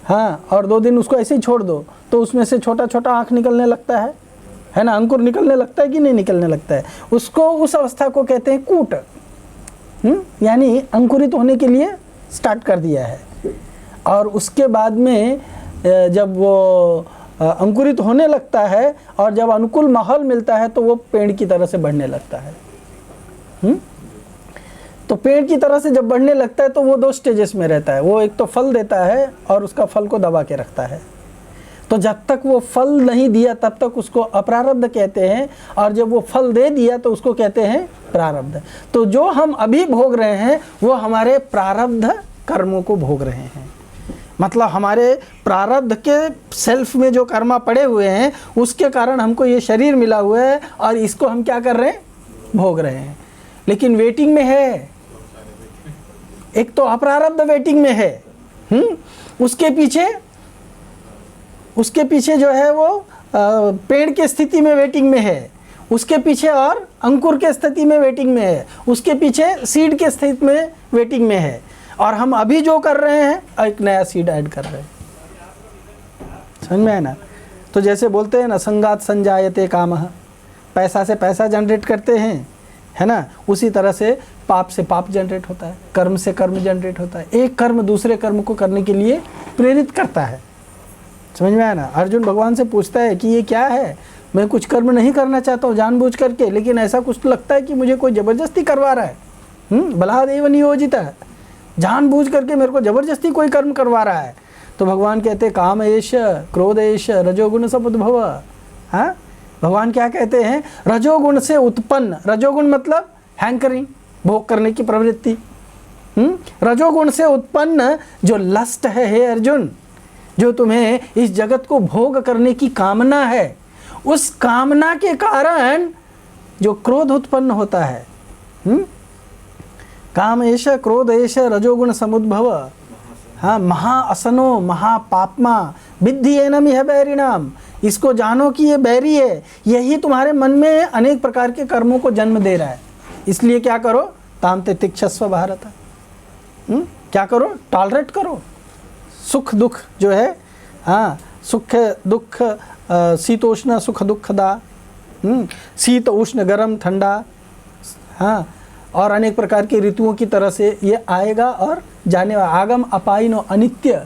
हाँ, और 2 दिन उसको ऐसे ही छोड़ दो तो उसमें से छोटा छोटा आँख निकलने लगता है ना, अंकुर निकलने लगता है कि नहीं निकलने लगता है। उसको, उस अवस्था को कहते हैं कूट, यानी अंकुरित होने के लिए स्टार्ट कर दिया है। और उसके बाद में जब वो अंकुरित होने लगता है और जब अनुकूल माहौल मिलता है तो वो पेड़ की तरह से बढ़ने लगता है। तो पेड़ की तरह से जब बढ़ने लगता है तो वो 2 स्टेजेस में रहता है। वो एक तो फल देता है और उसका फल को दबा के रखता है। तो जब तक वो फल नहीं दिया तब तक उसको अप्रारब्ध कहते हैं, और जब वो फल दे दिया तो उसको कहते हैं प्रारब्ध। तो जो हम अभी भोग रहे हैं वो हमारे प्रारब्ध कर्मों को भोग रहे हैं। मतलब हमारे प्रारब्ध के सेल्फ में जो कर्मा पड़े हुए हैं उसके कारण हमको ये शरीर मिला हुआ है, और इसको हम क्या कर रहे हैं? भोग रहे हैं। लेकिन वेटिंग में है, एक तो अप्रारब्ध वेटिंग में है, उसके पीछे जो है वो पेड़ के स्थिति में वेटिंग में है, उसके पीछे और अंकुर के स्थिति में वेटिंग में है, उसके पीछे सीड के स्थिति में वेटिंग में है। और हम अभी जो कर रहे हैं एक नया सीड ऐड कर रहे हैं। समझ में है ना? तो जैसे बोलते हैं ना, संगात संजायते कामः, पैसा से पैसा जनरेट करते हैं, है ना, उसी तरह से पाप से पाप जनरेट होता है, कर्म से कर्म जनरेट होता है। एक कर्म दूसरे कर्म को करने के लिए प्रेरित करता है। समझ में आया ना? अर्जुन भगवान से पूछता है कि ये क्या है, मैं कुछ कर्म नहीं करना चाहता हूँ जानबूझ करके, लेकिन ऐसा कुछ लगता है कि मुझे कोई ज़बरदस्ती करवा रहा है। बलादेव नियोजित है, जानबूझ करके मेरे को ज़बरदस्ती कोई कर्म करवा रहा है। तो भगवान कहते काम एष क्रोध एष रजोगुण समुद्भव। हाँ, भगवान क्या कहते हैं? रजोगुण से उत्पन्न, रजोगुण मतलब हैंकरिंग, भोग करने की प्रवृत्ति। रजोगुण से उत्पन्न जो लस्ट है, हे अर्जुन, जो तुम्हें इस जगत को भोग करने की कामना है, उस कामना के कारण जो क्रोध उत्पन्न होता है। काम एष क्रोध एष रजोगुण समुद्भव। हाँ, महाअसनो महापापमा विद्धि एनम यह बैरिणाम। इसको जानो कि ये बैरी है, यही तुम्हारे मन में अनेक प्रकार के कर्मों को जन्म दे रहा है। इसलिए क्या करो? ताम तितिक्षस्व भारत। क्या करो? टॉलरेट करो। सुख दुख जो है, हाँ, सुख दुख, शीतोष्ण सुख दुखदा, शीत उष्ण गरम ठंडा, हाँ, और अनेक प्रकार की ऋतुओं की तरह से ये आएगा और जाने वाला। आगम अपाइनो, अनित्य,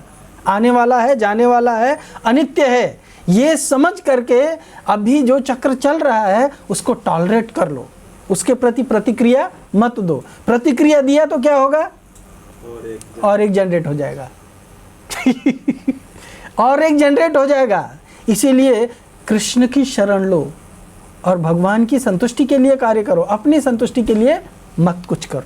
आने वाला है, जाने वाला है, अनित्य है। ये समझ करके अभी जो चक्र चल रहा है उसको टॉलरेट कर लो, उसके प्रति प्रतिक्रिया मत दो। प्रतिक्रिया दिया तो क्या होगा? और एक जनरेट हो जाएगा और एक जनरेट हो जाएगा। इसीलिए कृष्ण की शरण लो और भगवान की संतुष्टि के लिए कार्य करो, अपनी संतुष्टि के लिए मत कुछ करो।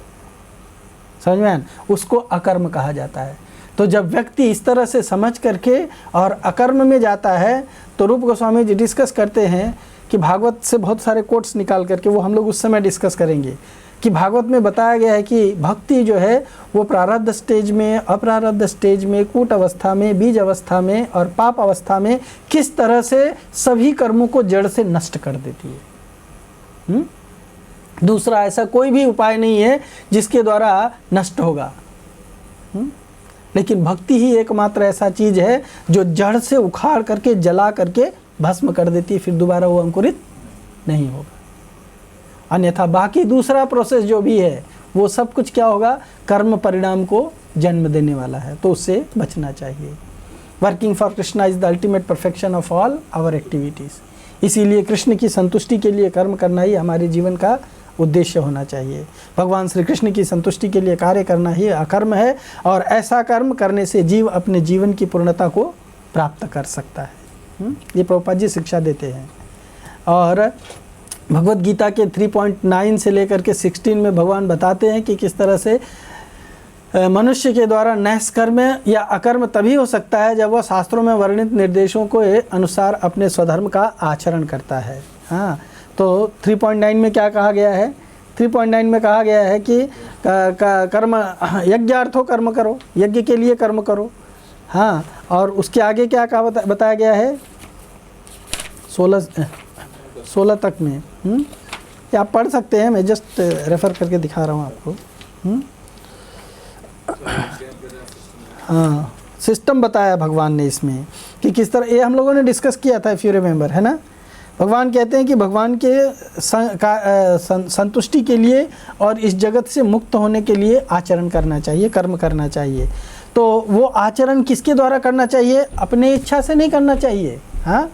समझ में? उसको अकर्म कहा जाता है। तो जब व्यक्ति इस तरह से समझ करके और अकर्म में जाता है तो रूप गोस्वामी जी डिस्कस करते हैं कि भागवत से बहुत सारे कोट्स निकाल करके, वो हम लोग उस समय डिस्कस करेंगे कि भागवत में बताया गया है कि भक्ति जो है वो प्रारब्ध स्टेज में, अप्रारब्ध स्टेज में, कूट अवस्था में, बीज अवस्था में और पाप अवस्था में किस तरह से सभी कर्मों को जड़ से नष्ट कर देती है। दूसरा ऐसा कोई भी उपाय नहीं है जिसके द्वारा नष्ट होगा। लेकिन भक्ति ही एकमात्र ऐसा चीज़ है जो जड़ से उखाड़ करके जला करके भस्म कर देती है, फिर दोबारा वो अंकुरित नहीं होगा। अन्यथा बाकी दूसरा प्रोसेस जो भी है वो सब कुछ क्या होगा, कर्म परिणाम को जन्म देने वाला है, तो उससे बचना चाहिए। Working for Krishna is the ultimate perfection of all our activities. इसीलिए कृष्ण की संतुष्टि के लिए कर्म करना ही हमारे जीवन का उद्देश्य होना चाहिए। भगवान श्री कृष्ण की संतुष्टि के लिए कार्य करना ही अकर्म है, और ऐसा कर्म करने से जीव अपने जीवन की पूर्णता को प्राप्त कर सकता है। ये प्रभुपाद जी शिक्षा देते हैं। और भगवत गीता के 3.9 से लेकर के 16 में भगवान बताते हैं कि किस तरह से मनुष्य के द्वारा नैष्कर्म या अकर्म तभी हो सकता है जब वह शास्त्रों में वर्णित निर्देशों के अनुसार अपने स्वधर्म का आचरण करता है। हाँ, तो 3.9 में क्या कहा गया है? 3.9 में कहा गया है कि कर्म यज्ञार्थो कर्म करो, यज्ञ के लिए कर्म करो। हाँ, और उसके आगे क्या कहा बताया गया है 16 तक में। ये आप पढ़ सकते हैं, मैं जस्ट रेफ़र करके दिखा रहा हूँ आपको। हाँ, सिस्टम बताया भगवान ने इसमें कि किस तरह, ये हम लोगों ने डिस्कस किया था, इफ़ यू रिमेंबर, है ना। भगवान कहते हैं कि भगवान के संतुष्टि के लिए और इस जगत से मुक्त होने के लिए आचरण करना चाहिए, कर्म करना चाहिए। तो वो आचरण किसके द्वारा करना चाहिए? अपने इच्छा से नहीं करना चाहिए। हाँ,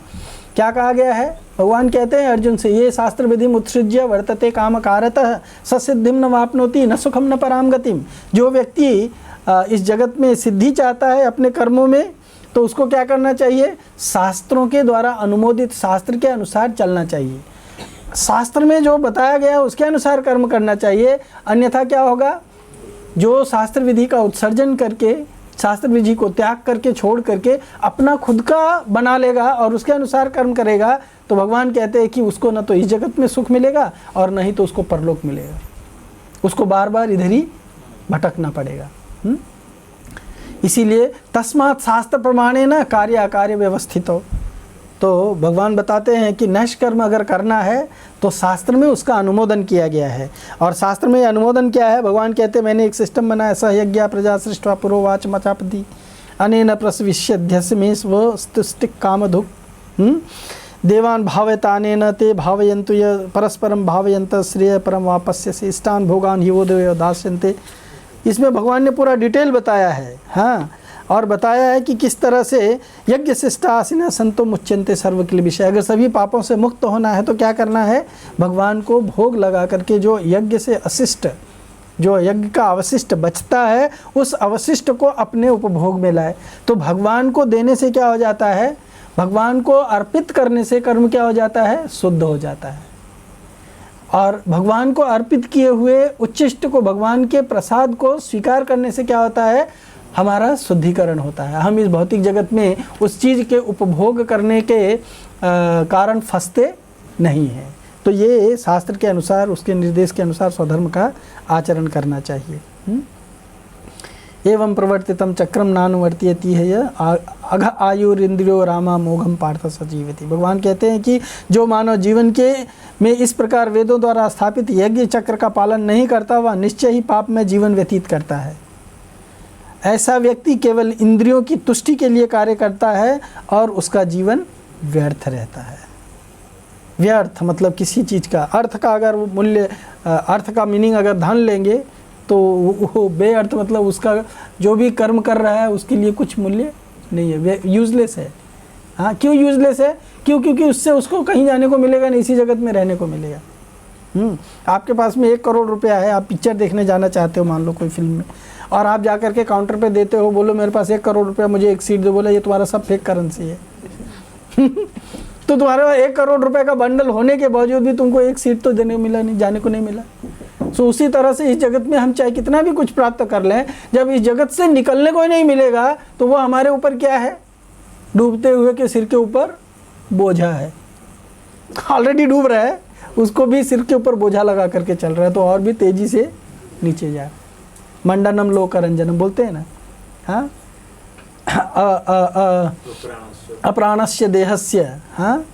क्या कहा गया है? भगवान कहते हैं अर्जुन से, ये शास्त्र विधि उत्सृज्य वर्तते काम कारतः ससिद्धिम न वाप्नोति न सुखम न पराम गतिम। जो व्यक्ति इस जगत में सिद्धि चाहता है अपने कर्मों में, तो उसको क्या करना चाहिए? शास्त्रों के द्वारा अनुमोदित शास्त्र के अनुसार चलना चाहिए। शास्त्र में जो बताया गया उसके अनुसार कर्म करना चाहिए। अन्यथा क्या होगा? जो शास्त्र विधि का उत्सर्जन करके, शास्त्र विधि को त्याग करके, छोड़ करके अपना खुद का बना लेगा और उसके अनुसार कर्म करेगा, तो भगवान कहते हैं कि उसको न तो इस जगत में सुख मिलेगा और न ही तो उसको परलोक मिलेगा। उसको बार बार इधर ही भटकना पड़ेगा। इसीलिए तस्मात् शास्त्र प्रमाणे न कार्य अकार्य व्यवस्थित हो। तो भगवान बताते हैं कि नैष्कर्म अगर करना है तो शास्त्र में उसका अनुमोदन किया गया है। और शास्त्र में अनुमोदन क्या है? भगवान कहते हैं मैंने एक सिस्टम बनाया, सहयज्ञा प्रजा सृष्टवा पुरोवाच मचापति अनेन प्रसविष्यध्यस्य में स्वस्तिष्टिक कामधुक् देवान भावयतानेन ते भावयन्तु य परस्परम भावयन्त श्रेय परम वापस्यसे इष्टान भोगान ही वो देव दास्यन्ते। इसमें भगवान ने पूरा डिटेल बताया है। हाँ, और बताया है कि किस तरह से यज्ञ शिष्टासीन संतो मुच्यन्ते सर्वकिल विषय। अगर सभी पापों से मुक्त होना है तो क्या करना है? भगवान को भोग लगा करके जो यज्ञ से अशिष्ट, जो यज्ञ का अवशिष्ट बचता है, उस अवशिष्ट को अपने उपभोग में लाए। तो भगवान को देने से क्या हो जाता है? भगवान को अर्पित करने से कर्म क्या हो जाता है? शुद्ध हो जाता है। और भगवान को अर्पित किए हुए उच्चिष्ट को, भगवान के प्रसाद को स्वीकार करने से क्या होता है? हमारा शुद्धिकरण होता है। हम इस भौतिक जगत में उस चीज़ के उपभोग करने के कारण फंसते नहीं हैं। तो ये शास्त्र के अनुसार, उसके निर्देश के अनुसार स्वधर्म का आचरण करना चाहिए। एवं प्रवर्तितम चक्रम नानुवर्त्यति है अघ आयुरिंद्रियो रामा मोघम पार्थ सजीवति। भगवान कहते हैं कि जो मानव जीवन के में इस प्रकार वेदों द्वारा स्थापित यज्ञ चक्र का पालन नहीं करता, वह निश्चय ही पाप में जीवन व्यतीत करता है। ऐसा व्यक्ति केवल इंद्रियों की तुष्टि के लिए कार्य करता है और उसका जीवन व्यर्थ रहता है। व्यर्थ मतलब किसी चीज़ का, अर्थ का अगर मूल्य, अर्थ का मीनिंग अगर धन लेंगे तो वो बेअर्थ मतलब उसका जो भी कर्म कर रहा है उसके लिए कुछ मूल्य नहीं है, यूजलेस है। हाँ, क्यों यूजलेस है? क्योंकि उससे उसको कहीं जाने को मिलेगा नहीं, इसी जगत में रहने को मिलेगा। आपके पास में 1 करोड़ रुपया है, आप पिक्चर देखने जाना चाहते हो मान लो कोई फिल्म में, और आप जा कर के काउंटर पे देते हो, बोलो मेरे पास 1 करोड़ रुपया, मुझे एक सीट दो। बोला ये तुम्हारा सब फेक करेंसी है। तो तुम्हारे 1 करोड़ रुपए का बंडल होने के बावजूद भी तुमको एक सीट तो देने को मिला नहीं, जाने को नहीं मिला। सो उसी तरह से इस जगत में हम चाहे कितना भी कुछ प्राप्त कर लें, जब इस जगत से निकलने को ही नहीं मिलेगा तो वो हमारे ऊपर क्या है? डूबते हुए के सिर के ऊपर बोझा है। ऑलरेडी डूब रहा है, उसको भी सिर के ऊपर बोझा लगा करके चल रहा है, तो और भी तेजी से नीचे जा। मंडनम लोकरंजनम बोलते हैं ना। हाँ, अप्राणस्य देहस्य। हाँ,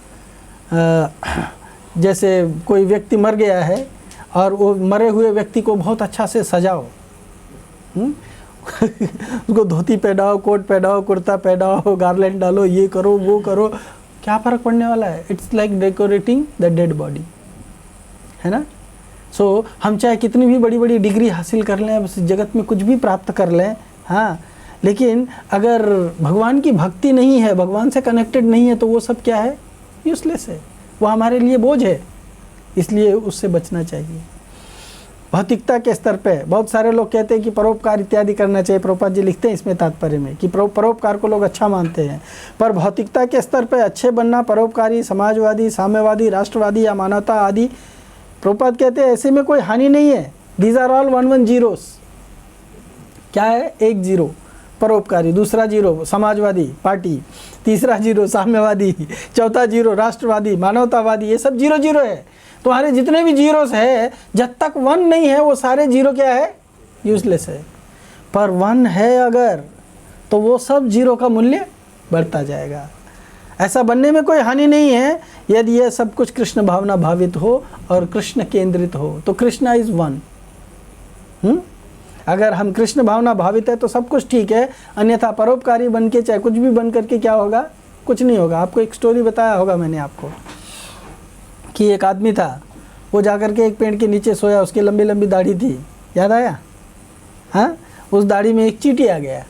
जैसे कोई व्यक्ति मर गया है और वो मरे हुए व्यक्ति को बहुत अच्छा से सजाओ, उसको धोती पहनाओ, कोट पहनाओ, कुर्ता पहनाओ, गार्लैंड डालो, ये करो वो करो, क्या फ़र्क पड़ने वाला है? It's like decorating the dead body, है ना। सो हम चाहे कितनी भी बड़ी बड़ी डिग्री हासिल कर लें, इस जगत में कुछ भी प्राप्त कर लें, हाँ, लेकिन अगर भगवान की भक्ति नहीं है, भगवान से कनेक्टेड नहीं है, तो वो सब क्या है? यूजलेस है, वो हमारे लिए बोझ है। इसलिए उससे बचना चाहिए। भौतिकता के स्तर पे बहुत सारे लोग कहते हैं कि परोपकार इत्यादि करना चाहिए। प्रभुपाद जी लिखते हैं इसमें तात्पर्य में कि परोपकार को लोग अच्छा मानते हैं, पर भौतिकता के स्तर पे अच्छे बनना, परोपकारी, समाजवादी, साम्यवादी, राष्ट्रवादी या मानवता आदि, प्रभुपाद कहते हैं ऐसे में कोई हानि नहीं है। These are all 1 zeros. क्या है? एक जीरो परोपकारी, दूसरा जीरो समाजवादी पार्टी, तीसरा जीरो साम्यवादी, चौथा जीरो राष्ट्रवादी, मानवतावादी, ये सब जीरो जीरो है। तुम्हारे जितने भी जीरोस है, जब तक 1 नहीं है वो सारे जीरो क्या है? यूजलेस है। पर 1 है अगर, तो वो सब जीरो का मूल्य बढ़ता जाएगा। ऐसा बनने में कोई हानि नहीं है यदि यह सब कुछ कृष्ण भावना भावित हो और कृष्ण केंद्रित हो। तो कृष्णा इज 1। अगर हम कृष्ण भावना भावित है तो सब कुछ ठीक है, अन्यथा परोपकारी बन के चाहे कुछ भी बन करके क्या होगा? कुछ नहीं होगा। आपको एक स्टोरी बताया होगा मैंने आपको कि एक आदमी था, वो जाकर के एक पेड़ के नीचे सोया, उसकी लंबी लंबी दाढ़ी थी, याद आया? हाँ, उस दाढ़ी में एक चींटी आ गया,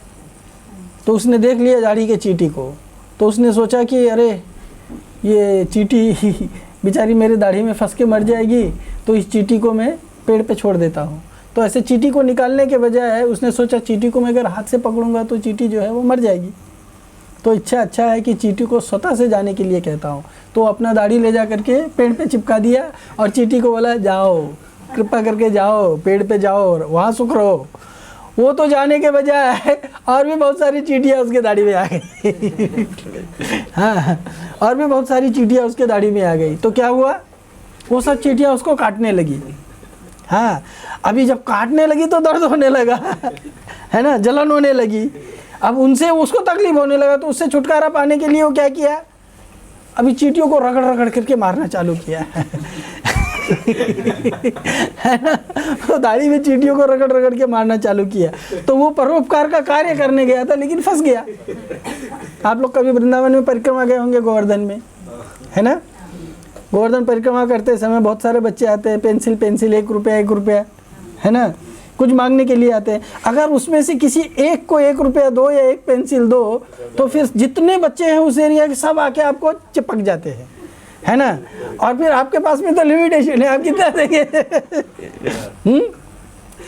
तो उसने देख लिया दाढ़ी के चींटी को, तो उसने सोचा कि अरे ये चींटी बेचारी मेरे दाढ़ी में फंस के मर जाएगी, तो इस चींटी को मैं पेड़ पे छोड़ देता हूँ। तो ऐसे चींटी को निकालने के बजाय उसने सोचा चींटी को मैं अगर हाथ से पकड़ूंगा तो चींटी जो है वो मर जाएगी, तो इच्छा अच्छा है कि चींटी को स्वतः से जाने के लिए कहता हूँ। तो अपना दाढ़ी ले जा करके पेड़ पे चिपका दिया और चींटी को बोला जाओ, कृपा करके जाओ, पेड़ पे जाओ, वहाँ सुख रहो। वो तो जाने के बजाय और भी बहुत सारी चींटियाँ उसके दाढ़ी में आ गई। हाँ, और भी बहुत सारी चींटियाँ उसके दाढ़ी में आ गई। तो क्या हुआ? वो सब चींटियाँ उसको काटने लगी। हाँ, अभी जब काटने लगी तो दर्द होने लगा, है ना, जलन होने लगी। अब उनसे उसको तकलीफ होने लगा, तो उससे छुटकारा पाने के लिए वो क्या किया? अभी चींटियों को रगड़ रगड़ करके मारना चालू किया। है ना, तो दाढ़ी में चींटियों को रगड़ रगड़ के मारना चालू किया। तो वो परोपकार का कार्य करने गया था, लेकिन फंस गया। आप लोग कभी वृंदावन में परिक्रमा गए होंगे, गोवर्धन में, है ना। गोवर्धन परिक्रमा करते समय बहुत सारे बच्चे आते हैं, पेंसिल 1 रुपया, है ना, कुछ मांगने के लिए आते हैं। अगर उसमें से किसी एक को 1 रुपया दो या 1 पेंसिल दो, तो फिर जितने बच्चे हैं उस एरिया के सब आके आपको चिपक जाते हैं, है ना। और फिर आपके पास में तो लिमिटेशन है, आप कितना देंगे?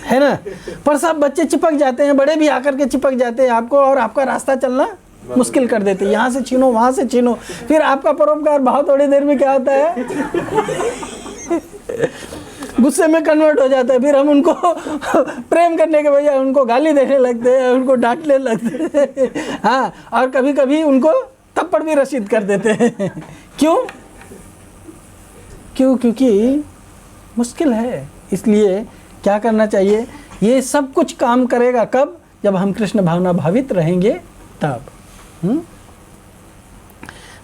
है ना, पर सब बच्चे चिपक जाते हैं, बड़े भी आकर के चिपक जाते हैं आपको, और आपका रास्ता चलना मुश्किल कर देते हैं। यहाँ से छीनो, वहाँ से छीनो, फिर आपका परोपकार बहुत थोड़ी देर में क्या होता है? गुस्से में कन्वर्ट हो जाता है। फिर हम उनको प्रेम करने के बजाय उनको गाली देने लगते हैं, उनको डांटने लगते हैं। हाँ, और कभी कभी उनको थप्पड़ भी रसीद कर देते हैं। क्यों? क्योंकि मुश्किल है। इसलिए क्या करना चाहिए? ये सब कुछ काम करेगा कब? जब हम कृष्ण भावना भावित रहेंगे तब।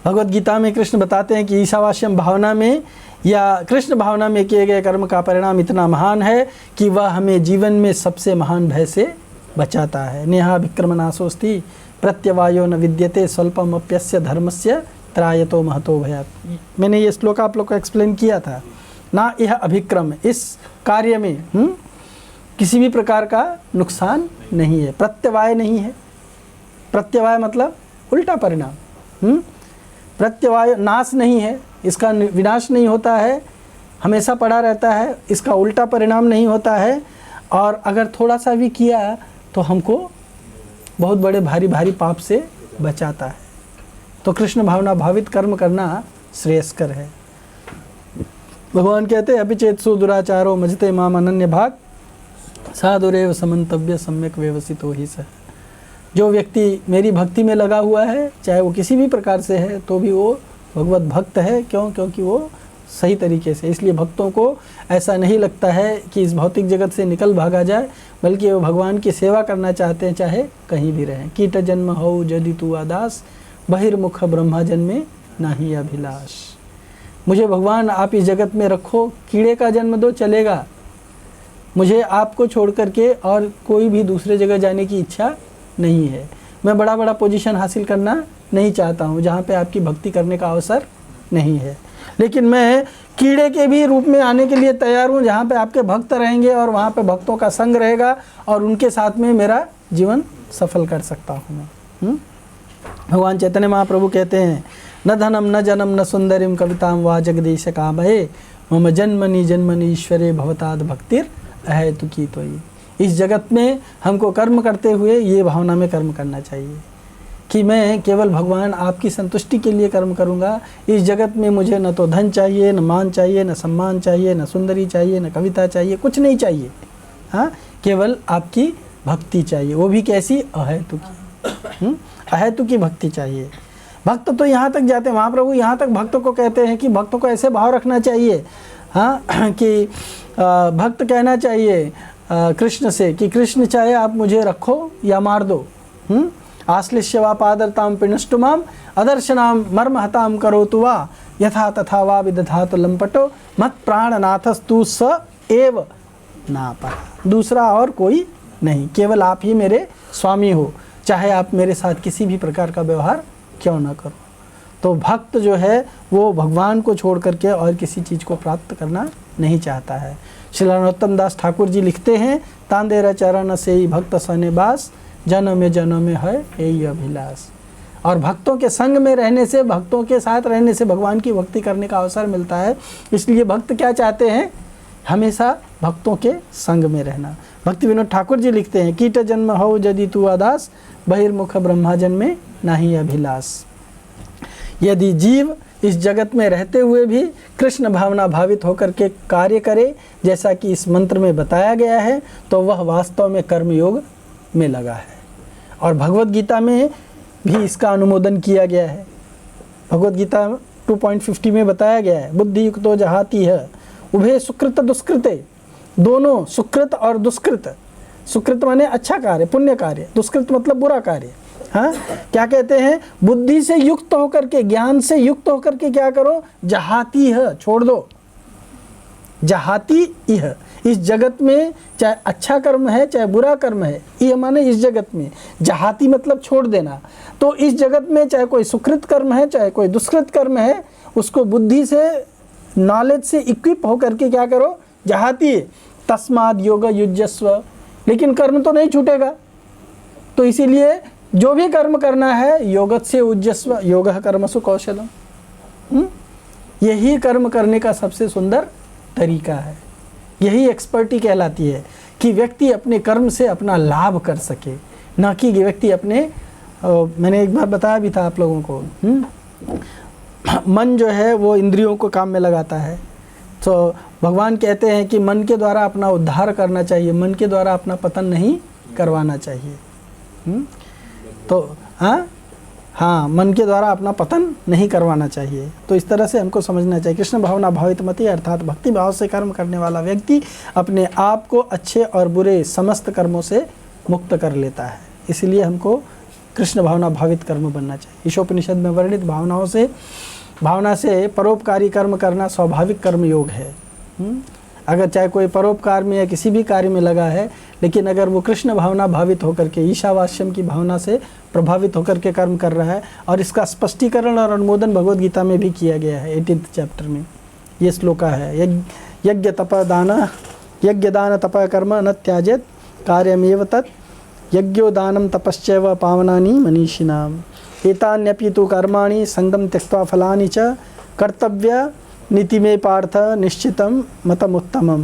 भगवत गीता में कृष्ण बताते हैं कि ईशावास्यम भावना में या कृष्ण भावना में किए गए कर्म का परिणाम इतना महान है कि वह हमें जीवन में सबसे महान भय से बचाता है। नेहा विक्रमनाशोस्ति प्रत्यवायो न विद्यते स्वल्पम अप्यस्य धर्मस्य त्रायतो महतो भयात्। मैंने ये श्लोक आप लोग को एक्सप्लेन किया था ना। यह अभिक्रम, इस कार्य में किसी भी प्रकार का नुकसान नहीं है, प्रत्यवाय नहीं है। प्रत्यवाय मतलब उल्टा परिणाम। प्रत्यवाय नाश नहीं है, इसका विनाश नहीं होता है, हमेशा पड़ा रहता है, इसका उल्टा परिणाम नहीं होता है। और अगर थोड़ा सा भी किया तो हमको बहुत बड़े भारी भारी पाप से बचाता है। तो कृष्ण भावना भावित कर्म करना श्रेयस्कर है। भगवान कहते हैं अभिचेत सुदुराचारो मजते माम अनन्य भाग साधुरेव समन्तव्य सम्यक व्यवसितो ही सह। जो व्यक्ति मेरी भक्ति में लगा हुआ है, चाहे वो किसी भी प्रकार से है, तो भी वो भगवत भक्त है। क्यों? क्योंकि वो सही तरीके से। इसलिए भक्तों को ऐसा नहीं लगता है कि इस भौतिक जगत से निकल भागा जाए, बल्कि वो भगवान की सेवा करना चाहते हैं, चाहे कहीं भी रहें। कीट जन्म हो यदि तू आदास, बहिर्मुख ब्रह्मा जन्मे नाही अभिलाष। मुझे भगवान आप इस जगत में रखो, कीड़े का जन्म दो चलेगा, मुझे आपको छोड़ करके और कोई भी दूसरे जगह जाने की इच्छा नहीं है। मैं बड़ा बड़ा पोजीशन हासिल करना नहीं चाहता हूँ जहाँ पे आपकी भक्ति करने का अवसर नहीं है, लेकिन मैं कीड़े के भी रूप में आने के लिए तैयार हूँ जहाँ पे आपके भक्त रहेंगे और वहाँ पे भक्तों का संग रहेगा और उनके साथ में मेरा जीवन सफल कर सकता हूँ मैं। भगवान चैतन्य महाप्रभु कहते हैं, न धनम न जनम न सुंदरिम कविताम वा जगदीश कामहे मम जन्मनि जन्मनि ईश्वरे भवताद भक्तिर अहेतुकी तोयि। इस जगत में हमको कर्म करते हुए ये भावना में कर्म करना चाहिए कि मैं केवल भगवान आपकी संतुष्टि के लिए कर्म करूंगा। इस जगत में मुझे न तो धन चाहिए, न मान चाहिए, न सम्मान चाहिए, न सुंदरी चाहिए, न कविता चाहिए, कुछ नहीं चाहिए। हाँ, केवल आपकी भक्ति चाहिए, वो भी कैसी? अहेतुकी। अहेतुकी भक्ति चाहिए। भक्त तो यहाँ तक जाते हैं, महाप्रभु यहाँ तक भक्तों को कहते हैं कि भक्तों को ऐसे भाव रखना चाहिए, हाँ, कि भक्त कहना चाहिए कृष्ण से कि कृष्ण चाहे आप मुझे रखो या मार दो, आश्लिष्य वा पादरताम पिनष्टुमाम अदर्शनाम मर्महताम करोतु वा यथा तथा वा विदधातु लंपटो मत प्राणनाथस्तु स एव नापरा। दूसरा और कोई नहीं, केवल आप ही मेरे स्वामी हो, चाहे आप मेरे साथ किसी भी प्रकार का व्यवहार क्यों ना करो। तो भक्त जो है वो भगवान को छोड़ करके और किसी चीज़ को प्राप्त करना नहीं चाहता है। श्री नरोत्तम दास ठाकुर जी लिखते हैं, तांदेरा चरण से ही भक्त सने बास, जन्म में है यही अभिलाष। और भक्तों के संग में रहने से, भक्तों के साथ रहने से भगवान की भक्ति करने का अवसर मिलता है। इसलिए भक्त क्या चाहते हैं? हमेशा भक्तों के संग में रहना। भक्ति विनोद ठाकुर जी लिखते हैं, कीट जन्म हो यदि तू अदास, बहिर्मुख ब्रह्मा जन्मे नाही अभिलाष। यदि जीव इस जगत में रहते हुए भी कृष्ण भावना भावित होकर के कार्य करे, जैसा कि इस मंत्र में बताया गया है, तो वह वास्तव में कर्मयोग में लगा है। और भगवत गीता में भी इसका अनुमोदन किया गया है। भगवत गीता 2.50 में बताया गया है, बुद्धि युक्तो जहाती है उभे सुकृत दुष्कृते। दोनों सुकृत और दुष्कृत, सुकृत माने अच्छा कार्य, पुण्य कार्य, दुष्कृत मतलब बुरा कार्य। हाँ, क्या कहते हैं? बुद्धि से युक्त होकर के, ज्ञान से युक्त होकर के क्या करो? जहाती है, छोड़ दो। जहाती यह, इस जगत में चाहे अच्छा कर्म है चाहे बुरा कर्म है, यह माने इस जगत में, जहाती मतलब छोड़ देना। तो इस जगत में चाहे कोई सुकृत कर्म है चाहे कोई दुष्कृत कर्म है, उसको बुद्धि से, नॉलेज से इक्विप होकर के क्या करो? जहाती है। तस्माद योग युज्यस्व। लेकिन कर्म तो नहीं छूटेगा, तो इसीलिए जो भी कर्म करना है योगत से उज्जस्व, योग कर्मसु कौशलम। यही कर्म करने का सबसे सुंदर तरीका है। यही एक्सपर्टी कहलाती है कि व्यक्ति अपने कर्म से अपना लाभ कर सके, ना कि व्यक्ति अपने मैंने एक बार बताया भी था आप लोगों को, मन जो है वो इंद्रियों को काम में लगाता है। तो भगवान कहते हैं कि मन के द्वारा अपना उद्धार करना चाहिए, मन के द्वारा अपना पतन नहीं करवाना चाहिए। तो हाँ, मन के द्वारा अपना पतन नहीं करवाना चाहिए। तो इस तरह से हमको समझना चाहिए। कृष्ण भावना भावित मति अर्थात भक्ति भाव से कर्म करने वाला व्यक्ति अपने आप को अच्छे और बुरे समस्त कर्मों से मुक्त कर लेता है। इसलिए हमको कृष्ण भावना भावित कर्म बनना चाहिए। ईशोपनिषद में वर्णित भावना से परोपकारी कर्म करना स्वाभाविक कर्म योग है। अगर चाहे कोई परोपकार में या किसी भी कार्य में लगा है, लेकिन अगर वो कृष्ण भावना भावित होकर के, ईशावास्यम की भावना से प्रभावित होकर के कर्म कर रहा है, और इसका स्पष्टीकरण और अनुमोदन भगवद गीता में भी किया गया है 18th चैप्टर में। ये श्लोका है, यज्ञ दान तप कर्म न त्याजेत कार्यमेव तत् यज्ञो दानम तपश्चैव पावनानि मनीषिणाम एतान्यपि तु कर्माणि संगम त्यक्त्वा फलानि च कर्तव्य नीति में पार्थ निश्चितम मतमुत्तमम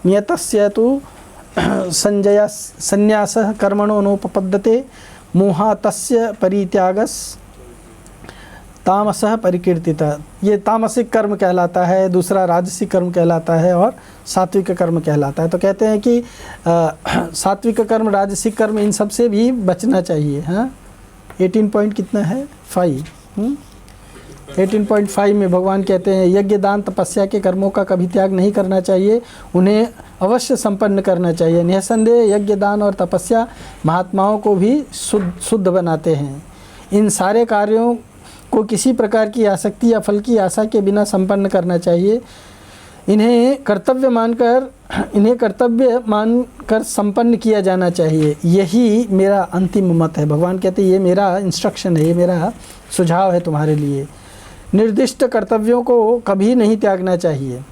नियतस्य तु संजय संन्यासः कर्मणो नोपपद्यते मोहातस्य परित्यागस तामसः परिकीर्तितः। ये तामसिक कर्म कहलाता है, दूसरा राजसिक कर्म कहलाता है और सात्विक कर्म कहलाता है। तो कहते हैं कि सात्विक कर्म, राजसिक कर्म, इन सब से भी बचना चाहिए। हाँ, 18 पॉइंट कितना है? 5। 18.5 में भगवान कहते हैं यज्ञ दान तपस्या के कर्मों का कभी त्याग नहीं करना चाहिए, उन्हें अवश्य संपन्न करना चाहिए। निःसंदेह यज्ञ दान और तपस्या महात्माओं को भी शुद्ध बनाते हैं। इन सारे कार्यों को किसी प्रकार की आसक्ति या फल की आशा के बिना संपन्न करना चाहिए। इन्हें कर्तव्य मानकर संपन्न किया जाना चाहिए। यही मेरा अंतिम मत है। भगवान कहते हैं ये मेरा इंस्ट्रक्शन है, ये मेरा सुझाव है तुम्हारे लिए। निर्दिष्ट कर्तव्यों को कभी नहीं त्यागना चाहिए।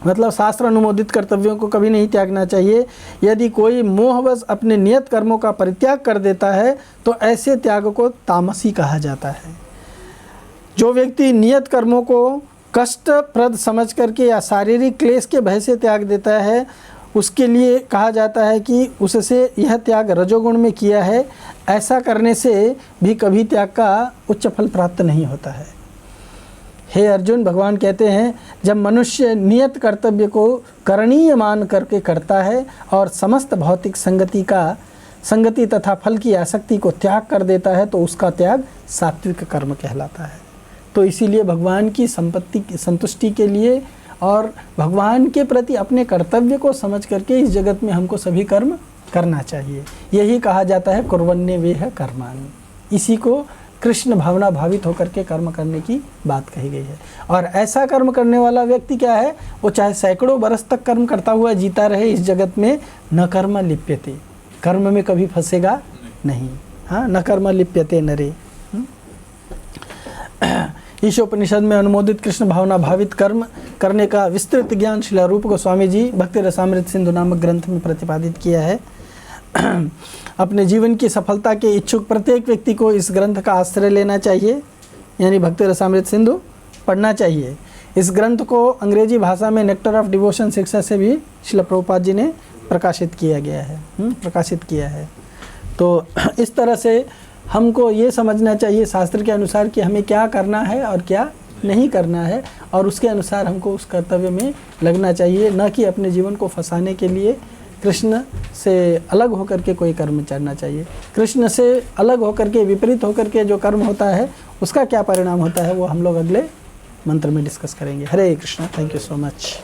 मतलब शास्त्र अनुमोदित कर्तव्यों को कभी नहीं त्यागना चाहिए। यदि कोई मोहवश अपने नियत कर्मों का परित्याग कर देता है तो ऐसे त्याग को तामसी कहा जाता है। जो व्यक्ति नियत कर्मों को कष्टप्रद समझ करके या शारीरिक क्लेश के भय से त्याग देता है, उसके लिए कहा जाता है कि उससे यह त्याग रजोगुण में किया है। ऐसा करने से भी कभी त्याग का उच्च फल प्राप्त नहीं होता है। हे अर्जुन, भगवान कहते हैं जब मनुष्य नियत कर्तव्य को करणीय मान करके करता है और समस्त भौतिक संगति तथा फल की आसक्ति को त्याग कर देता है तो उसका त्याग सात्विक कर्म कहलाता है। तो इसीलिए भगवान की संतुष्टि के लिए और भगवान के प्रति अपने कर्तव्य को समझ करके इस जगत में हमको सभी कर्म करना चाहिए। यही कहा जाता है कुर्वन्ने वेह कर्माणि। इसी को कृष्ण भावना भावित होकर के कर्म करने की बात कही गई है। और ऐसा कर्म करने वाला व्यक्ति क्या है, वो चाहे सैकड़ों बरस तक कर्म करता हुआ जीता रहे इस जगत में, न कर्म लिप्यते, कर्म में कभी फंसेगा नहीं। हाँ, न कर्म लिप्यते नरे। ईशोपनिषद में अनुमोदित कृष्ण भावना भावित कर्म करने का विस्तृत ज्ञान श्रील रूप गोस्वामी जी भक्ति रसामृत सिंधु नामक ग्रंथ में प्रतिपादित किया है। अपने जीवन की सफलता के इच्छुक प्रत्येक व्यक्ति को इस ग्रंथ का आश्रय लेना चाहिए, यानी भक्ति रसामृत सिंधु पढ़ना चाहिए। इस ग्रंथ को अंग्रेजी भाषा में नेक्टर ऑफ डिवोशन शिक्षा से भी श्रील प्रभुपाद जी ने प्रकाशित किया है। तो इस तरह से हमको ये समझना चाहिए शास्त्र के अनुसार कि हमें क्या करना है और क्या नहीं करना है, और उसके अनुसार हमको उस कर्तव्य में लगना चाहिए, न कि अपने जीवन को फंसाने के लिए कृष्ण से अलग होकर के कोई कर्म करना चाहिए। कृष्ण से अलग होकर के, विपरीत होकर के जो कर्म होता है उसका क्या परिणाम होता है वो हम लोग अगले मंत्र में डिस्कस करेंगे। Hare Krishna. Thank you so much.